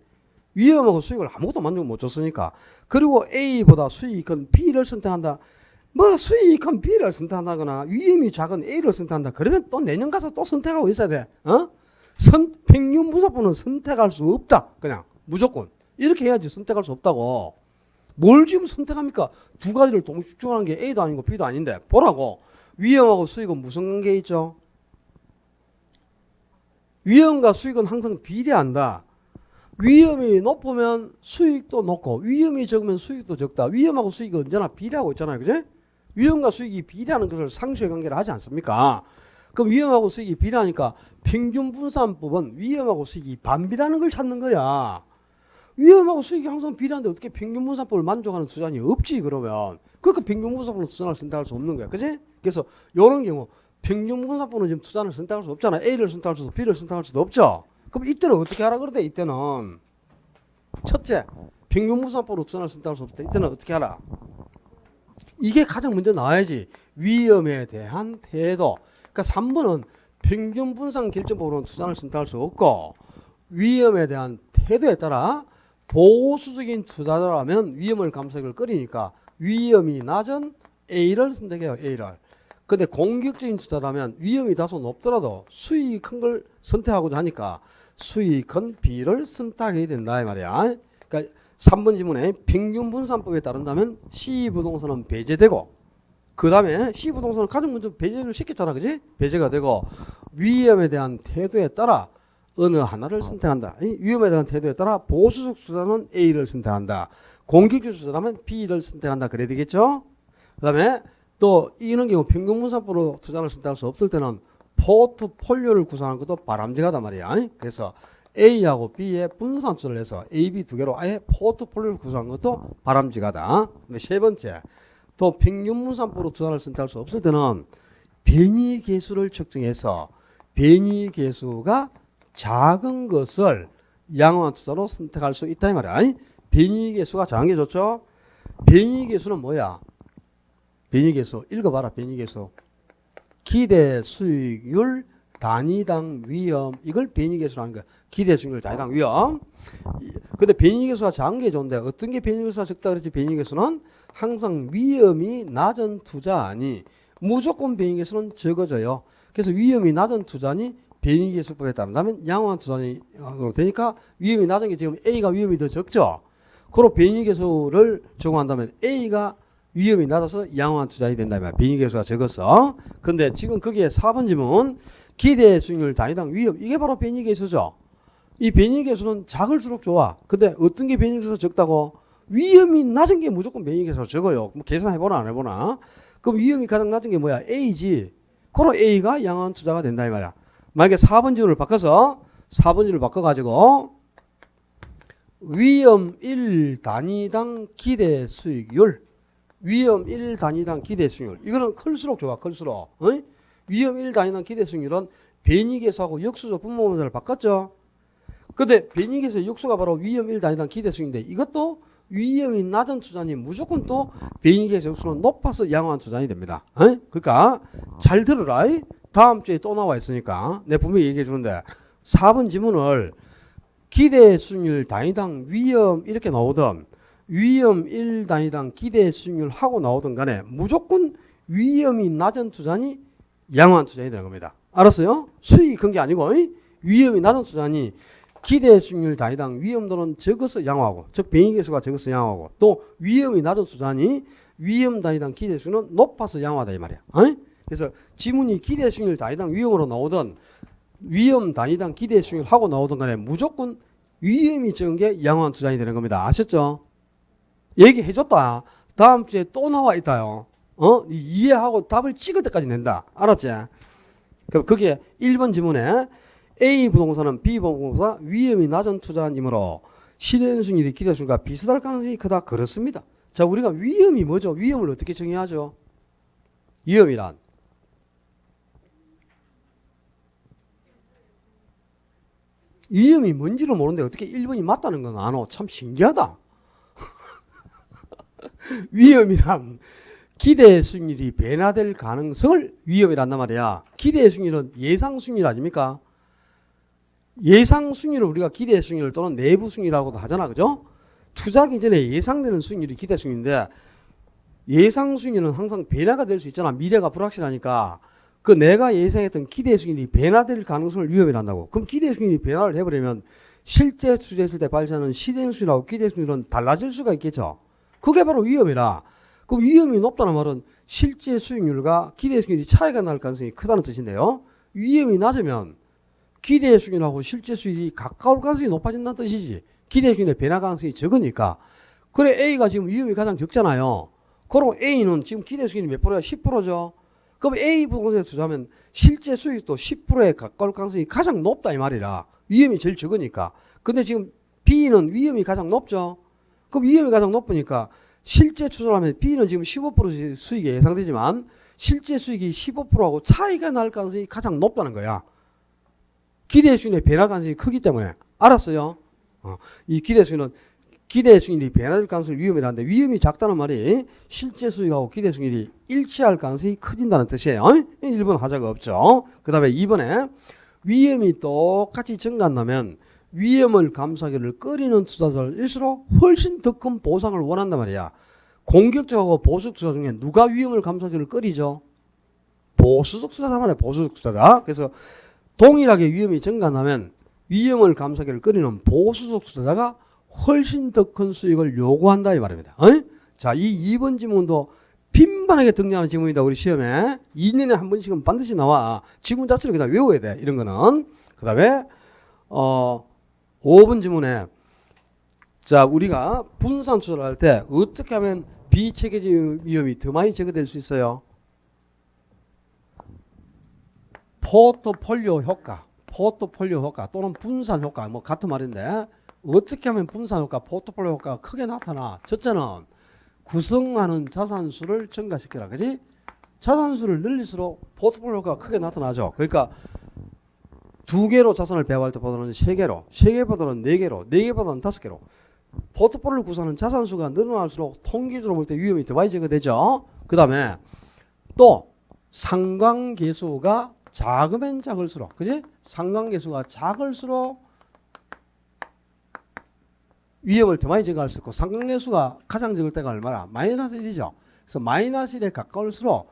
위험하고 수익을 아무것도 만족 못 줬으니까. 그리고 A보다 수익이 큰 B를 선택한다. 뭐 수익이 큰 B를 선택한다거나 위험이 작은 A를 선택한다. 그러면 또 내년 가서 또 선택하고 있어야 돼. 평균 분산법은 선택할 수 없다. 그냥 무조건. 이렇게 해야지 선택할 수 없다고. 뭘 지금 선택합니까? 두 가지를 동시에 추구하는 게 A도 아니고 B도 아닌데 보라고. 위험하고 수익은 무슨 관계에 있죠? 위험과 수익은 항상 비례한다. 위험이 높으면 수익도 높고 위험이 적으면 수익도 적다. 위험하고 수익이 언제나 비례하고 있잖아요. 그죠? 위험과 수익이 비례하는 것을 상수의 관계를 하지 않습니까? 그럼 위험하고 수익이 비례하니까 평균분산법은 위험하고 수익이 반비례하는 걸 찾는 거야. 위험하고 수익이 항상 비례한데 어떻게 평균분산법을 만족하는 투자니 없지 그러면. 그러니까 평균분산법으로 투자를 선택할 수 없는 거야. 그지? 그래서 이런 경우 평균분산법은 지금 투자를 선택할 수 없잖아. A를 선택할 수도 B를 선택할 수도 없죠. 그럼 이때는 어떻게 하라 그러대? 이때는 첫째, 평균분산법으로 투자를 선택할 수 없다. 이때는 어떻게 하라? 이게 가장 먼저 나와야지. 위험에 대한 태도. 그러니까 3번은 평균분산 결정법으로는 투자를 선택할 수 없고 위험에 대한 태도에 따라 보수적인 투자자라면 위험을 감수하기를 꺼리니까 위험이 낮은 A를 선택해요. A를. 근데 공격적인 투자라면 위험이 다소 높더라도 수익이 큰 걸 선택하고자 하니까 수익은 B를 선택하게 된다 이 말이야. 그러니까 3번 지문에 평균분산법에 따른다면 C부동산은 배제되고 그 다음에 C부동산은 가장 먼저 배제를 시켰잖아. 그지? 배제가 되고 위험에 대한 태도에 따라 어느 하나를 선택한다. 위험에 대한 태도에 따라 보수적 투자는 A를 선택한다. 공격적 투자라면 B를 선택한다. 그래야 되겠죠? 그 다음에 또 이런 경우 평균분산법으로 투자를 선택할 수 없을 때는 포트폴리오를 구성하는 것도 바람직하단 말이야. 그래서 A하고 B의 분산 투자를 해서 A, B 두 개로 아예 포트폴리오를 구성하는 것도 바람직하다. 세 번째, 또 평균분산법으로 투자를 선택할 수 없을 때는 변이계수를 측정해서 변이계수가 작은 것을 양호한 투자로 선택할 수 있다 이 말이야. 변이계수가 작은 게 좋죠. 변이계수는 뭐야? 변이계수 읽어봐라. 변이계수 기대 수익률 단위당 위험 이걸 변이계수라는 거야. 기대 수익률 단위당 위험. 근데 변이계수가 작은 게 좋은데 어떤 게 변이계수가 적다 그랬지? 변이계수는 항상 위험이 낮은 투자니 무조건 변이계수는 적어져요. 그래서 위험이 낮은 투자니 변이계수법에 따른다면 양호한 투자니 되니까 위험이 낮은 게 지금 A가 위험이 더 적죠. 그리고 변이계수를 적용한다면 A가 위험이 낮아서 양호한 투자이 된다면 변이계수가 적었어. 근데 지금 거기에 4번 지문 기대 수익률 단위당 위험 이게 바로 변이계수죠. 이 변이계수는 작을수록 좋아. 근데 어떤 게 변이계수가 적다고? 위험이 낮은 게 무조건 변이계수가 적어요. 그럼 계산해보나 안 해보나? 그럼 위험이 가장 낮은 게 뭐야? A지. 그럼 A가 양호한 투자가 된다 이 말이야. 만약에 4번 지문을 바꿔서 4번 지문을 바꿔가지고 위험 1단위당 기대 수익률 위험 1단위당 기대 수익률 이거는 클수록 좋아. 클수록 위험 1단위당 기대 수익률은 변이계수하고 역수적 분모문자를 바꿨죠. 근데 변이계수 역수가 바로 위험 1단위당 기대 수익인데 이것도 위험이 낮은 투자니 무조건 또 변이계수 역수는 높아서 양호한 투자니 됩니다. 그러니까 잘 들어라. 다음 주에 또 나와 있으니까 내가 분명히 얘기해 주는데 4번 지문을 기대 수익률 단위당 위험 이렇게 나오던 위험 1단위당 기대 수익률 하고 나오던 간에 무조건 위험이 낮은 투자니 양호한 투자니 되는 겁니다. 알았어요? 수익이 큰 게 아니고 위험이 낮은 투자니 기대 수익률 단위당 위험도는 적어서 양호하고 즉 변이계수가 적어서 양호하고 또 위험이 낮은 투자니 위험 단위당 기대 수익률은 높아서 양호하다 이 말이야. 그래서 지문이 기대 수익률 단위당 위험으로 나오던 위험 단위당 기대 수익률 하고 나오던 간에 무조건 위험이 적은 게 양호한 투자니 되는 겁니다. 아셨죠? 얘기해줬다. 다음 주에 또 나와 있다요. 이해하고 답을 찍을 때까지 낸다. 알았지? 그럼 거기에 1번 지문에 A 부동산은 B 부동산보다 위험이 낮은 투자이므로 실현수익률이 기대수익률과 비슷할 가능성이 크다. 그렇습니다. 자, 우리가 위험이 뭐죠? 위험을 어떻게 정의하죠? 위험이란 위험이 뭔지를 모르는데 어떻게 1번이 맞다는 건 아노? 참 신기하다. 위험이란 기대 수익률이 변화될 가능성을 위험이란단 말이야. 기대 수익률은 예상 수익률 아닙니까? 예상 수익률을 우리가 기대 수익률 또는 내부 수익률이라고도 하잖아. 그죠? 투자하기 전에 예상되는 수익률이 기대 수익률인데 예상 수익률은 항상 변화가 될 수 있잖아. 미래가 불확실하니까 그 내가 예상했던 기대 수익률이 변화될 가능성을 위험이란다고. 그럼 기대 수익률이 변화를 해버리면 실제 투자했을 때 발생하는 실행 수익률하고 기대 수익률은 달라질 수가 있겠죠. 그게 바로 위험이라. 그럼 위험이 높다는 말은 실제 수익률과 기대 수익률이 차이가 날 가능성이 크다는 뜻인데요. 위험이 낮으면 기대 수익률하고 실제 수익이 가까울 가능성이 높아진다는 뜻이지. 기대 수익률의 변화 가능성이 적으니까. 그래 A가 지금 위험이 가장 적잖아요. 그럼 A는 지금 기대 수익률이 몇 프로야? 10%죠. 그럼 A 부동산에 투자하면 실제 수익도 10%에 가까울 가능성이 가장 높다 이 말이라. 위험이 제일 적으니까. 근데 지금 B는 위험이 가장 높죠. 그럼 위험이 가장 높으니까 실제 투자를 하면 B는 지금 15% 수익이 예상되지만 실제 수익이 15%하고 차이가 날 가능성이 가장 높다는 거야. 기대 수익률의 변화 가능성이 크기 때문에. 알았어요? 이 기대 수익률이 변화될 가능성이 위험이라는데 위험이 작다는 말이 실제 수익하고 기대 수익률이 일치할 가능성이 커진다는 뜻이에요. 1번 하자가 없죠. 그 다음에 2번에 위험이 똑같이 증가한다면 위험을 감수하기를 꺼리는 투자자일수록 훨씬 더 큰 보상을 원한단 말이야. 공격적하고 보수적 투자 중에 누가 위험을 감수하기를 꺼리죠? 보수적 투자자 말이야. 보수적 투자자. 그래서 동일하게 위험이 증가한다면 위험을 감수하기를 꺼리는 보수적 투자자가 훨씬 더 큰 수익을 요구한다 이 말입니다. 자, 이 2번 지문도 빈번하게 등장하는 지문이다. 우리 시험에 2년에 한 번씩은 반드시 나와. 지문 자체를 그냥 외워야 돼. 이런 거는. 그 다음에 5번 지문에 자, 우리가 분산 투자를 할 때 어떻게 하면 비체계적 위험이 더 많이 제거될 수 있어요? 포트폴리오 효과 또는 분산 효과 뭐 같은 말인데 어떻게 하면 분산 효과, 포트폴리오 효과가 크게 나타나? 첫째는 구성하는 자산수를 증가시켜라. 그지? 자산수를 늘릴수록 포트폴리오 효과가 크게 나타나죠. 그러니까 2개로 자산을 배분할 때보다는 3개로, 3개보다는 4개로, 4개보다는 5개로 포트폴리오를 구성하는 자산수가 늘어날수록 통계적으로 볼 때 위험이 더 많이 제거되죠. 그 다음에 또 상관계수가 작으면 작을수록, 그지? 상관계수가 작을수록 위험을 더 많이 제거할 수 있고 상관계수가 가장 적을 때가 얼마나? 마이너스 1이죠. 그래서 마이너스 1에 가까울수록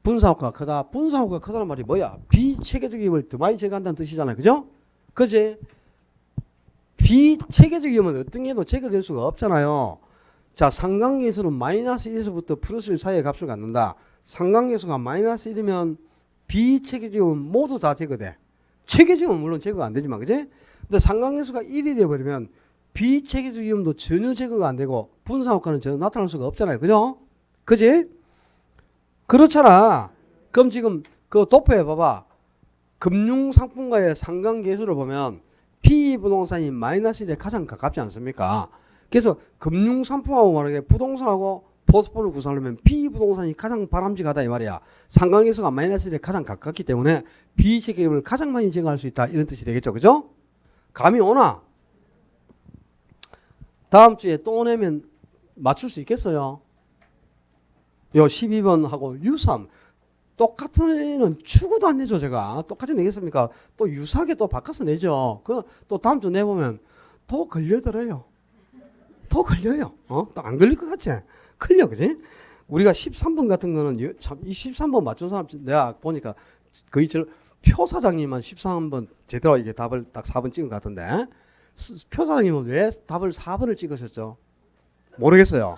분산효과가 크다. 분산효과가 크다는 말이 뭐야? 비체계적 위험을 더 많이 제거한다는 뜻이잖아요. 그죠? 그지? 비체계적 위험은 어떤 게 해도 제거될 수가 없잖아요. 자, 상관계수는 마이너스 1에서부터 플러스 1 사이의 값을 갖는다. 상관계수가 마이너스 1이면 비체계적 위험은 모두 다 제거돼. 체계적 위험은 물론 제거가 안 되지만, 그지? 근데 상관계수가 1이 되어버리면 비체계적 위험도 전혀 제거가 안 되고 분산효과는 전혀 나타날 수가 없잖아요. 그죠? 그지? 그렇잖아. 그럼 지금 그 도표에 봐봐. 금융상품과의 상관계수를 보면 P부동산이 마이너스 1에 가장 가깝지 않습니까? 그래서 금융상품하고 말하게 부동산하고 포트폴리오 구성하려면 P부동산이 가장 바람직하다 이 말이야. 상관계수가 마이너스 1에 가장 가깝기 때문에 비체계를 가장 많이 제거할 수 있다. 이런 뜻이 되겠죠. 그죠? 감이 오나? 다음 주에 또 내면 맞출 수 있겠어요? 요 12번하고 U3 똑같은 애는 추구도 안 내죠. 제가 똑같이 내겠습니까? 또 유사하게 또 바꿔서 내죠. 그 또 다음 주 내보면 또 걸려들어요. 또 걸려요. 또 안 걸릴 것 같지? 걸려. 그지? 우리가 13번 같은 거는 참 이 13번 맞춘 사람 내가 보니까 거의 표 사장님만 13번 제대로 이게 답을 딱 4번 찍은 것 같은데 표 사장님은 왜 답을 4번을 찍으셨죠? 모르겠어요.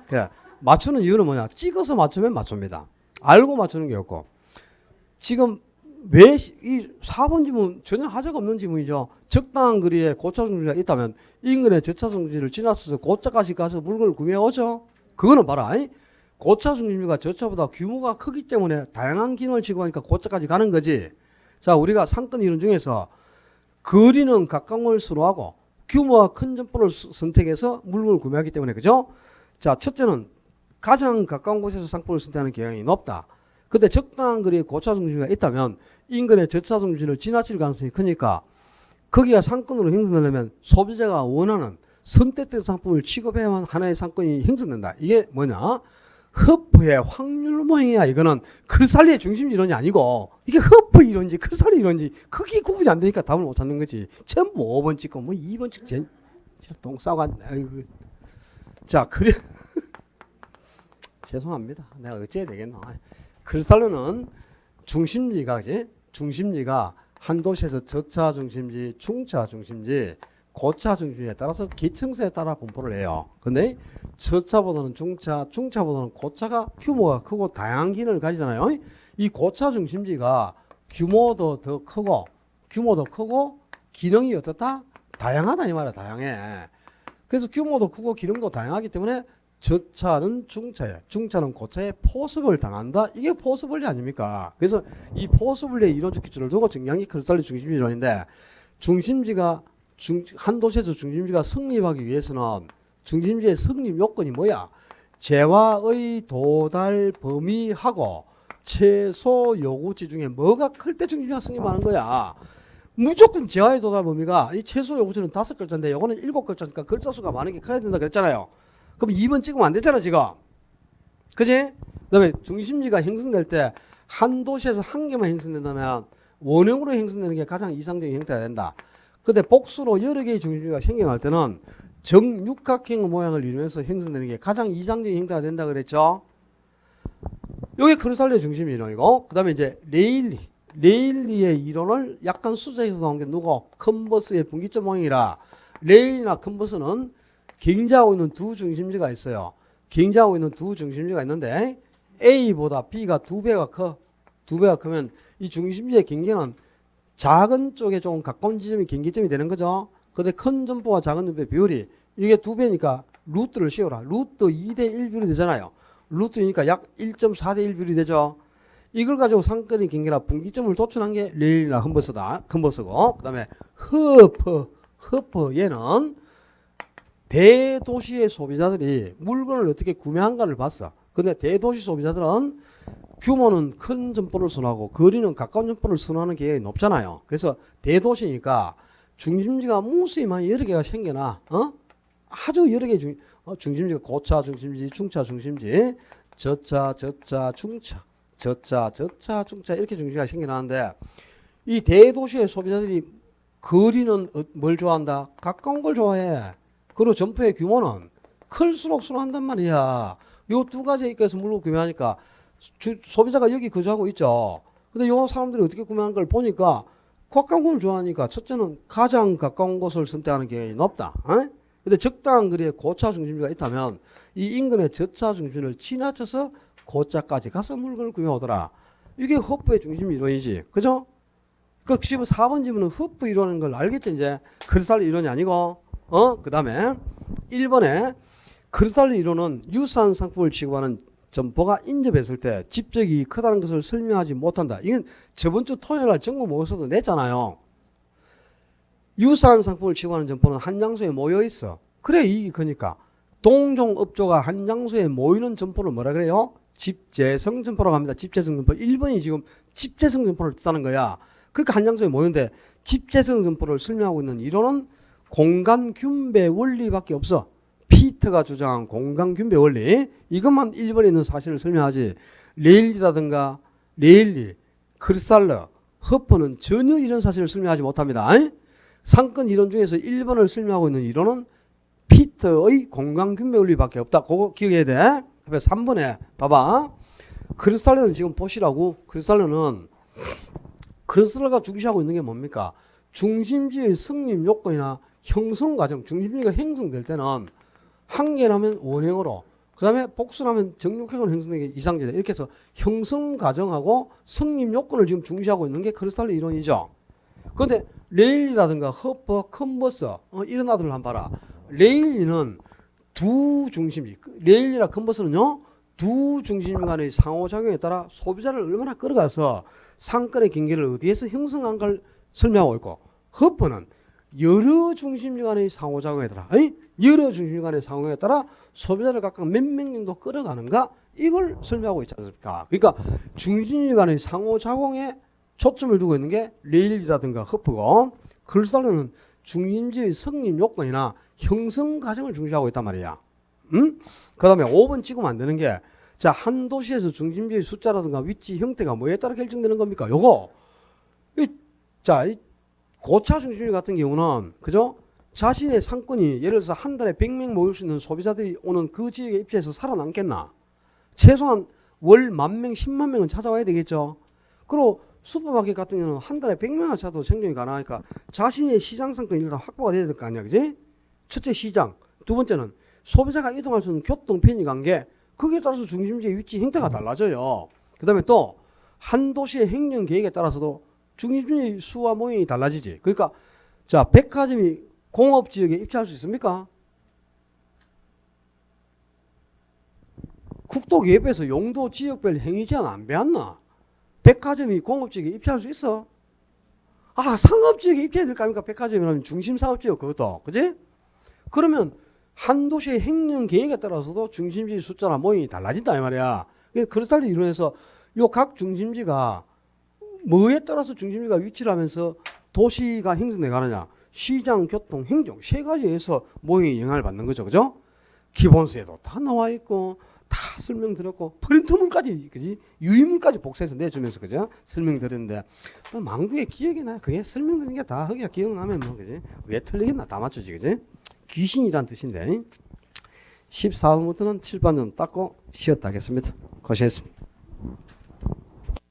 그래. 맞추는 이유는 뭐냐? 찍어서 맞추면 맞춥니다. 알고 맞추는 게 없고. 지금 왜 이 4번 지문 전혀 하자가 없는 지문이죠. 적당한 거리에 고차중지가 있다면 인근의 저차중지를 지나서 고차까지 가서 물건을 구매하죠. 그거는 봐라. 고차중지가 저차보다 규모가 크기 때문에 다양한 기능을 지급하니까 고차까지 가는 거지. 자, 우리가 상권 이론 중에서 거리는 가까운 걸 선호하고 규모가 큰 점포를 선택해서 물건을 구매하기 때문에 그죠? 자, 첫째는 가장 가까운 곳에서 상품을 선택하는 경향이 높다. 근데 적당한 거리에 고차중지가 있다면 인근의 저차중지를 지나칠 가능성이 크니까 거기가 상권으로 형성되려면 소비자가 원하는 선택된 상품을 취급해야만 하나의 상권이 형성된다. 이게 뭐냐? 허프의 확률 모형이야. 이거는 크루살리의 중심 이론이 아니고 이게 허프 이론인지 크루살리 이론인지 크게 구분이 안 되니까 답을 못 찾는 거지. 전부 5번 찍고 뭐 2번 찍고 진짜 똥 싸고 아이고. 자, 그래 죄송합니다. 내가 어째야 되겠나. 크루살리는 중심지가 한 도시에서 저차 중심지, 중차 중심지, 고차 중심지에 따라서 기층세에 따라 분포를 해요. 근데 저차보다는 중차, 중차보다는 고차가 규모가 크고 다양한 기능을 가지잖아요. 이 고차 중심지가 규모도 더 크고 규모도 크고 기능이 어떻다? 다양하다 이 말이야. 다양해. 그래서 규모도 크고 기능도 다양하기 때문에 저차는 중차에, 중차는 고차에 포섭을 당한다. 이게 포섭원리 아닙니까? 그래서 이 포섭원리의 이론적 기준을 두고 정량이 크리스탈리 중심지 이론인데 중심지가 한 도시에서 중심지가 성립하기 위해서는 중심지의 성립 요건이 뭐야? 재화의 도달 범위하고 최소 요구치 중에 뭐가 클 때 중심지가 성립하는 거야? 무조건 재화의 도달 범위가 이 최소 요구치는 5글자인데 요거는 7글자니까 글자 수가 많은 게 커야 된다 그랬잖아요. 그럼 2번 찍으면 안 되잖아 지금. 그지? 그다음에 중심지가 형성될 때 한 도시에서 한 개만 형성된다면 원형으로 형성되는 게 가장 이상적인 형태가 된다. 근데 복수로 여러 개의 중심지가 생겨날 때는 정육각형 모양을 이루면서 형성되는 게 가장 이상적인 형태가 된다 그랬죠. 이게 크루살리의 중심 이론이고, 그 다음에 이제 레일리의 이론을 약간 수정해서 나온 게 누구? 컨버스의 분기점 모형이라. 레일리나 컨버스는 경쟁하고 있는 두 중심지가 있어요. 경쟁하고 있는 두 중심지가 있는데 A보다 B가 2배가 커. 2배가 크면 이 중심지의 경계는 작은 쪽에 조금 가까운 지점이 경계점이 되는 거죠. 근데 큰 점포와 작은 점포의 비율이 이게 2배니까 루트를 씌워라. 루트 2대 1 비율이 되잖아요. 루트니까 약 1.4대 1 비율이 되죠. 이걸 가지고 상권의 경계라 분기점을 도출한 게 레일이나 컨버스고, 그 다음에 허퍼 얘는 대도시의 소비자들이 물건을 어떻게 구매한가를 봤어. 근데 대도시 소비자들은 규모는 큰 점포를 선호하고 거리는 가까운 점포를 선호하는 경향이 높잖아요. 그래서 대도시니까 중심지가 무수히 많이 여러 개가 생겨나. 아주 여러 개의 중심지가 고차 중심지, 중차 중심지, 저차, 중차, 저차, 중차 이렇게 중심지가 생겨나는데 이 대도시의 소비자들이 거리는 뭘 좋아한다? 가까운 걸 좋아해. 그리고 점포의 규모는 클수록 선호한단 말이야. 요 두 가지에 있어서 물건 구매하니까 소비자가 여기 거주하고 있죠. 근데 요 사람들이 어떻게 구매하는 걸 보니까 가까운 걸 좋아하니까 첫째는 가장 가까운 곳을 선택하는 경향이 높다. 근데 적당한 거리에 고차 중심지가 있다면 이 인근의 저차 중심을 지나쳐서 고차까지 가서 물건을 구매하더라. 이게 허프의 중심 이론이지. 그죠? 그 4번 질문은 허프 이론인 걸 알겠지 이제. 크리스탈리 이론이 아니고. 그 다음에 1번에 크리스탈리 이론은 유사한 상품을 취급하는 점포가 인접했을 때 집적이 크다는 것을 설명하지 못한다. 이건 저번 주 토요일 날 정보 모여서도 냈잖아요. 유사한 상품을 취급하는 점포는 한 장소에 모여 있어. 그래 이익이 크니까. 동종 업종가 한 장소에 모이는 점포를 뭐라 그래요? 집재성 점포라고 합니다. 집재성 점포. 1번이 지금 집재성 점포를 뜻하는 거야. 그러니까 한 장소에 모이는데 집재성 점포를 설명하고 있는 이론은 공간 균배 원리밖에 없어. 피터가 주장한 공간 균배 원리. 이것만 1번에 있는 사실을 설명하지. 레일리라든가 레일리, 크리스탈러, 허퍼는 전혀 이런 사실을 설명하지 못합니다. 상권 이론 중에서 1번을 설명하고 있는 이론은 피터의 공간 균배 원리밖에 없다. 그거 기억해야 돼. 그래서 3번에 봐봐. 크리스탈러는 지금 보시라고. 크리스탈러가 중시하고 있는 게 뭡니까? 중심지의 성립 요건이나 형성 과정, 중심지가 형성될 때는 한계라면 원형으로, 그 다음에 복수라면 정육형으로 형성되는 게 이상적이다. 이렇게 해서 형성 과정하고 성립 요건을 지금 중시하고 있는 게 크리스탈리 이론이죠. 그런데 레일리라든가 허퍼, 컨버스 이런 아들을 한번 봐라. 레일리는 두 중심지, 레일리나 컨버스는요 두 중심 간의 상호작용에 따라 소비자를 얼마나 끌어가서 상권의 경계를 어디에서 형성한 걸 설명하고 있고, 허퍼는 여러 중심지 간의 상호작용에 따라 여러 중심 간의 상황에 따라 소비자를 각각 몇 명 정도 끌어가는가 이걸 설명하고 있지 않습니까? 그러니까 중심 간의 상호작용에 초점을 두고 있는 게 레일이라든가 허프고, 크리스탈러는 중심지의 성립 요건이나 형성 과정을 중시하고 있단 말이야. 그 다음에 5번 찍으면 안 되는 게, 자, 한 도시에서 중심지의 숫자라든가 위치 형태가 뭐에 따라 결정되는 겁니까? 요거 이 고차 중심지 같은 경우는 그죠? 자신의 상권이 예를 들어서 한 달에 100명 모일 수 있는 소비자들이 오는 그 지역에 입지해서 살아남겠나? 최소한 월 10,000명, 10만 명은 찾아와야 되겠죠. 그리고 슈퍼마켓 같은 경우는 한 달에 100명을 찾아도 생존이 가능하니까 자신의 시장 상권이 일단 확보가 돼야 될 거 아니야, 그지? 첫째 시장, 두 번째는 소비자가 이동할 수 있는 교통 편의 관계, 거기에 따라서 중심지의 위치 형태가 달라져요. 그 다음에 또 한 도시의 행정 계획에 따라서도 중심지 수와 모형이 달라지지. 그러니까 자, 백화점이 공업지역에 입찰할 수 있습니까? 국토기획부에서 용도 지역별 행위제한 안 배웠나? 백화점이 공업지역에 입찰할 수 있어? 아, 상업지역에 입찰해야 될 거 아닙니까? 백화점이라면 중심상업지역 그것도. 그지? 그러면 한 도시의 행령 계획에 따라서도 중심지 숫자나 모형이 달라진다 이 말이야. 그렇다는 이론에서 요 각 중심지가 뭐에 따라서 중심지가 위치를 하면서 도시가 형성돼 가느냐? 시장, 교통, 행정 세 가지에서 모형이 영향을 받는 거죠. 그죠? 기본세도 다 나와 있고 다 설명드렸고 프린트물까지 그지? 유인물까지 복사해서 내주면서 그죠? 설명드렸는데 뭐 망국의 기억이 나. 그게 설명드린 게 다 허기가 기억나면 뭐 그지? 왜 틀리겠나? 다 맞추지 그지? 귀신이란 뜻인데 14번부터는 칠판 좀 닦고 쉬었다 하겠습니다. 고생했습니다.